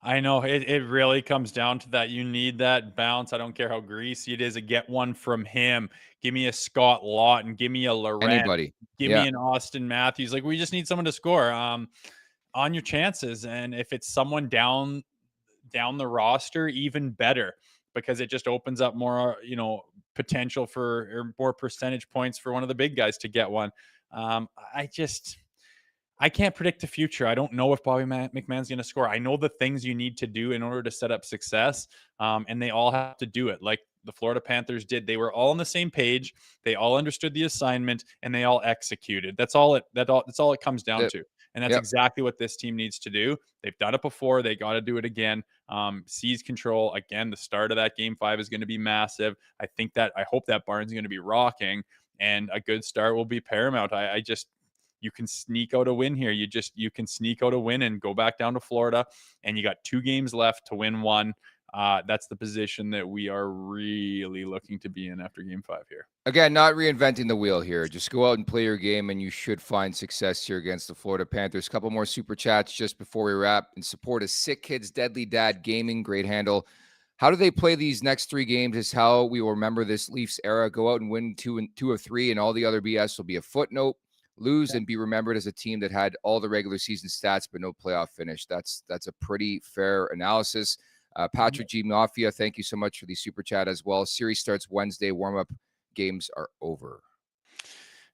I know it really comes down to that. You need that bounce. I don't care how greasy it is. Get one from him. Give me a Scott Lawton. Give me a Laurent. Anybody. Give me an Austin Matthews. Like we just need someone to score on your chances. And if it's someone down the roster, even better, because it just opens up more, potential for or more percentage points for one of the big guys to get one. I can't predict the future. I don't know if Bobby McMahon's going to score. I know the things you need to do in order to set up success, and they all have to do it like the Florida Panthers did. They were all on the same page. They all understood the assignment, and they all executed. That's all it comes down to. And that's Yep. exactly what this team needs to do. They've done it before. They got to do it again. Seize control. Again, the start of that game 5 is going to be massive. I hope that barn's going to be rocking, and a good start will be paramount. You can sneak out a win here. You can sneak out a win and go back down to Florida, and you got 2 games left to win 1. That's the position that we are really looking to be in after game 5 here. Again, not reinventing the wheel here. Just go out and play your game, and you should find success here against the Florida Panthers. Couple more super chats just before we wrap. In support of Sick Kids Deadly Dad Gaming, great handle. How do they play these next 3 games is how we will remember this Leafs era. Go out and win 2 of 3, and all the other BS will be a footnote. Lose and be remembered as a team that had all the regular season stats but no playoff finish. That's a pretty fair analysis. Patrick G. Mafia, thank you so much for the super chat as well. Series starts Wednesday. Warm-up games are over.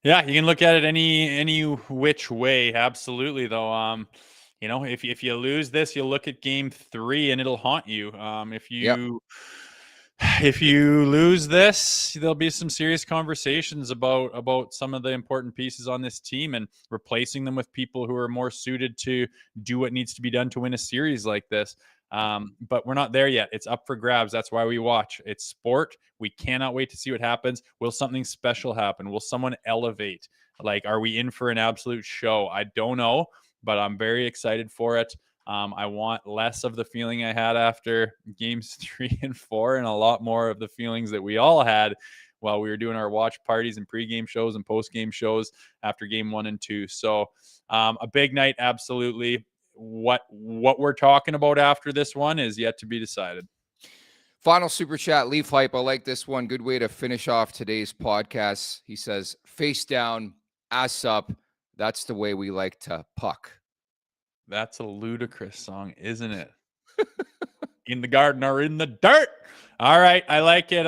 Yeah, you can look at it any which way. Absolutely, though. If you lose this, you'll look at game 3 and it'll haunt you. If you lose this, there'll be some serious conversations about some of the important pieces on this team and replacing them with people who are more suited to do what needs to be done to win a series like this. But we're not there yet. It's up for grabs. That's why we watch. It's sport. We cannot wait to see what happens. Will something special happen? Will someone elevate? Like, are we in for an absolute show? I don't know, but I'm very excited for it. I want less of the feeling I had after games 3 and 4 and a lot more of the feelings that we all had while we were doing our watch parties and pregame shows and postgame shows after game 1 and 2. So a big night. Absolutely. What we're talking about after this one is yet to be decided. Final super chat, Leaf Hype. I like this one. Good way to finish off today's podcast. He says, face down, ass up. That's the way we like to puck. That's a ludicrous song, isn't it? In the garden or in the dirt. All right. I like it.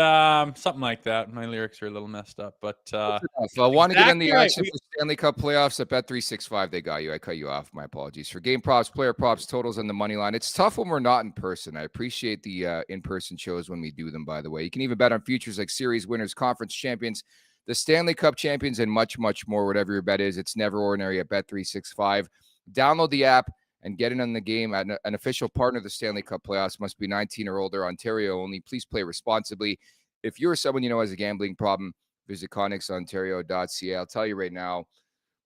Something like that. My lyrics are a little messed up, but I want to get in the exactly action for Stanley Cup playoffs at Bet365. They got you. I cut you off. My apologies. For game props, player props, totals, and the money line. It's tough when we're not in person. I appreciate the in-person shows when we do them, by the way. You can even bet on futures like series winners, conference champions, the Stanley Cup champions, and much, much more. Whatever your bet is, it's never ordinary at Bet365. Download the app and get in on the game. An official partner of the Stanley Cup playoffs. Must be 19 or older, Ontario only. Please play responsibly. If you're someone you know has a gambling problem, visit connexontario.ca. I'll tell you right now,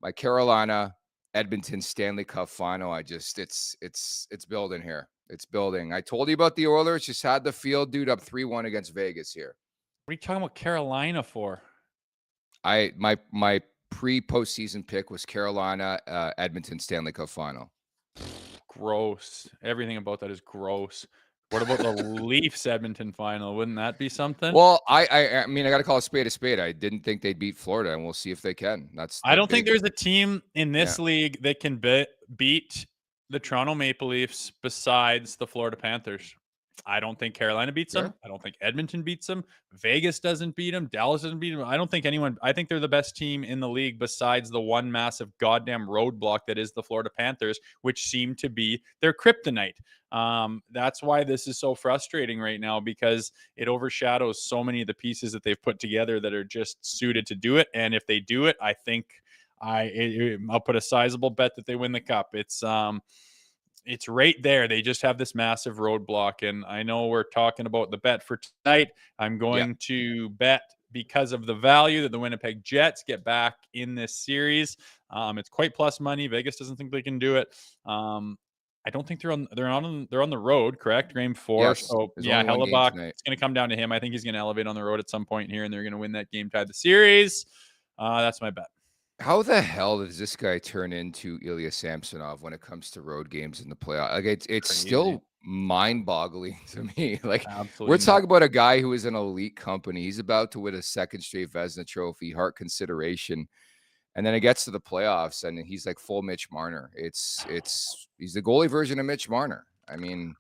my Carolina Edmonton Stanley Cup final, it's building here. It's building. I told you about the Oilers, just had the field dude up 3-1 against Vegas here. What are you talking about Carolina for? My pre-postseason pick was Carolina Edmonton Stanley Cup final. Gross. Everything about that is gross. What about the Leafs Edmonton final? Wouldn't that be something? Well, I mean, I got to call a spade a spade. I didn't think they'd beat Florida, and we'll see if they can. I don't think there's a team in this league that can beat the Toronto Maple Leafs besides the Florida Panthers. I don't think Carolina beats them. I don't think Edmonton beats them. Vegas doesn't beat them. Dallas doesn't beat them. I don't think anyone. I think they're the best team in the league besides the one massive goddamn roadblock that is the Florida Panthers, which seem to be their kryptonite. That's why this is so frustrating right now, because it overshadows so many of the pieces that they've put together that are just suited to do it. And if they do it, I think I'll put a sizable bet that they win the cup. It's right there. They just have this massive roadblock. And I know we're talking about the bet for tonight. I'm going to bet, because of the value, that the Winnipeg Jets get back in this series. It's quite plus money. Vegas doesn't think they can do it. I don't think they're on the road, correct? Game 4. Yes, so yeah, Hellebuck, it's going to come down to him. I think he's going to elevate on the road at some point here, and they're going to win that game, tie the series. That's my bet. How the hell does this guy turn into Ilya Samsonov when it comes to road games in the playoffs? Like, it's still mind-boggling to me. Like, we're talking about a guy who is an elite company. He's about to win a second straight Vezina Trophy, Hart consideration, and then it gets to the playoffs, and he's like full Mitch Marner. He's the goalie version of Mitch Marner. I mean,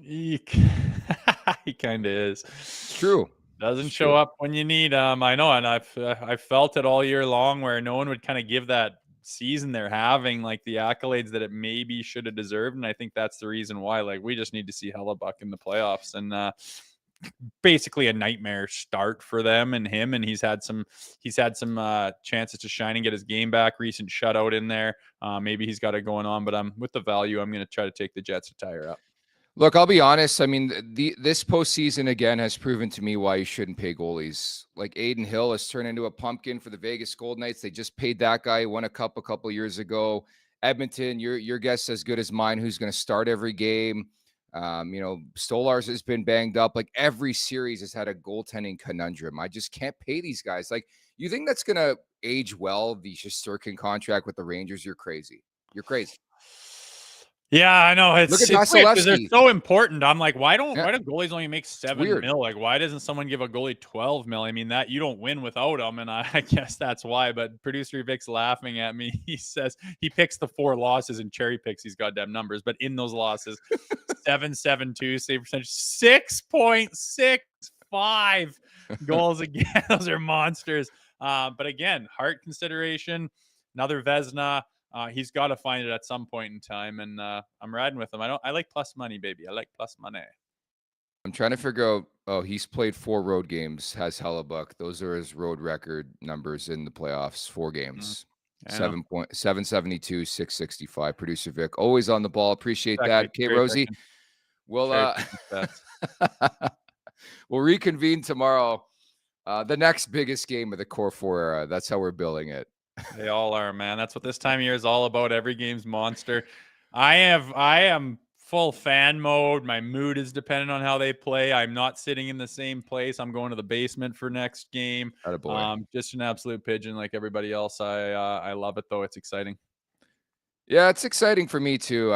he kind of is. It's true. Doesn't show up when you need him. I know, and I've felt it all year long, where no one would kind of give that season they're having like the accolades that it maybe should have deserved, and I think that's the reason why. Like, we just need to see Hellebuck in the playoffs, and basically a nightmare start for them and him. And he's had some chances to shine and get his game back. Recent shutout in there. Maybe he's got it going on, but with the value, I'm going to try to take the Jets to tire up. Look, I'll be honest. I mean, this postseason again has proven to me why you shouldn't pay goalies. Like Aiden Hill has turned into a pumpkin for the Vegas Golden Knights. They just paid that guy. He won a cup a couple years ago. Edmonton, your guess as good as mine. Who's going to start every game? Stolarz has been banged up. Like every series has had a goaltending conundrum. I just can't pay these guys. Like, you think that's going to age well? The Shesterkin contract with the Rangers? You're crazy. You're crazy. Yeah, I know. Look at it's weird because they're so important. I'm like, why do goalies only make $7 million? Like, why doesn't someone give a goalie $12 million? I mean, that you don't win without them, and I guess that's why. But producer Vic's laughing at me. He says he picks the 4 losses and cherry picks these goddamn numbers. But in those losses, 7.72 save percentage, 6.65 goals again. Those are monsters. But again, heart consideration, another Vezina. He's got to find it at some point in time, and I'm riding with him. I like plus money, baby. I like plus money. I'm trying to figure out. Oh, he's played 4 road games. Has Hellebuck. Those are his road record numbers in the playoffs. 4 games. 772, 665. Producer Vic, always on the ball. Appreciate that. Okay, Rosie. We'll we'll reconvene tomorrow. The next biggest game of the Core 4 era. That's how we're billing it. They all are, man. That's what this time of year is all about. Every game's monster. I am full fan mode. My mood is dependent on how they play. I'm not sitting in the same place. I'm going to the basement for next game. Just an absolute pigeon like everybody else. I love it though. It's exciting. Yeah, it's exciting for me too.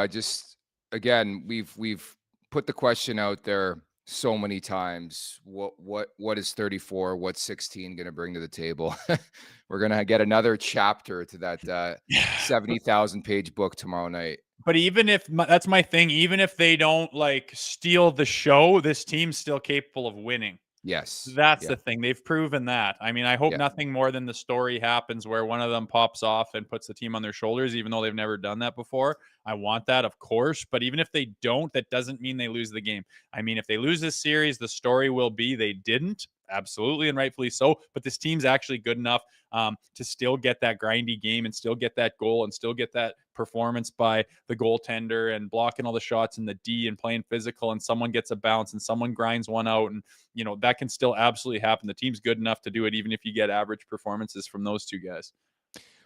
Again, we've put the question out there so many times. What is 34? What's 16 going to bring to the table? We're going to get another chapter to that 70,000 page book tomorrow night. But even if that's my thing, even if they don't like steal the show, this team's still capable of winning. Yes. That's the thing. They've proven that. I mean, I hope nothing more than the story happens where one of them pops off and puts the team on their shoulders, even though they've never done that before. I want that, of course. But even if they don't, that doesn't mean they lose the game. I mean, if they lose this series, the story will be they didn't. Absolutely, and rightfully so. But this team's actually good enough to still get that grindy game and still get that goal and still get that performance by the goaltender and blocking all the shots in the D and playing physical, and someone gets a bounce and someone grinds one out, and that can still absolutely happen. The team's good enough to do it, even if you get average performances from those two guys.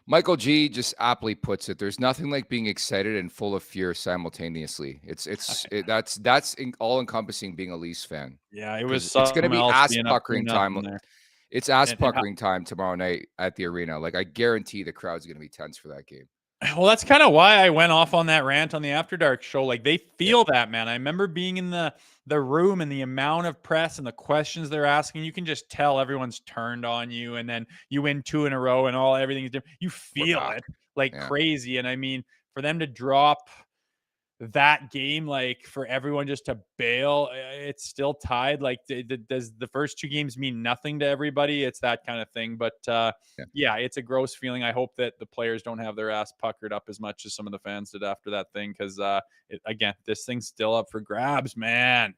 Michael G just aptly puts it. There's nothing like being excited and full of fear simultaneously. That's all encompassing being a Leafs fan. Yeah, it's going to be ass puckering time. It's ass puckering time tomorrow night at the arena. Like, I guarantee the crowd's going to be tense for that game. Well, that's kind of why I went off on that rant on the After Dark show. Like, they feel that, man. I remember being in the room and the amount of press and the questions they're asking. You can just tell everyone's turned on you, and then you win 2 in a row and everything's different. You feel it like crazy. And I mean, for them to drop that game, like for everyone just to bail, it's still tied. Like, does the first 2 games mean nothing to everybody? It's that kind of thing. But it's a gross feeling. I hope that the players don't have their ass puckered up as much as some of the fans did after that thing, because again, this thing's still up for grabs, man.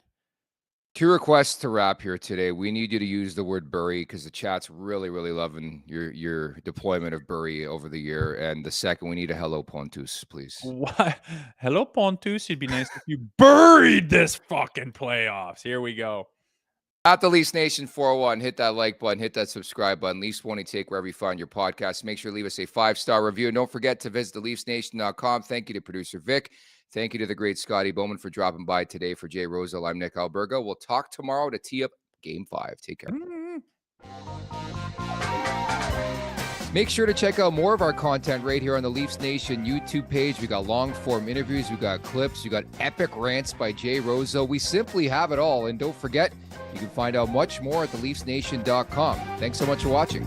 2 requests to wrap here today. We need you to use the word bury because the chat's really, really loving your deployment of bury over the year. And the second, we need a hello Pontus, please. What? Hello Pontus. It'd be nice if you buried this fucking playoffs. Here we go. At the Leafs Nation 401, hit that like button, hit that subscribe button. Leafs Won't Take wherever you find your podcast. Make sure to leave us a 5-star review. And don't forget to visit theleafsnation.com. Thank you to producer Vic. Thank you to the great Scotty Bowman for dropping by today. For Jay Rosehill, I'm Nick Alberga. We'll talk tomorrow to tee up Game 5. Take care. Make sure to check out more of our content right here on the Leafs Nation YouTube page. We got long-form interviews. We got clips. We got epic rants by Jay Rosehill. We simply have it all. And don't forget, you can find out much more at theleafsnation.com. Thanks so much for watching.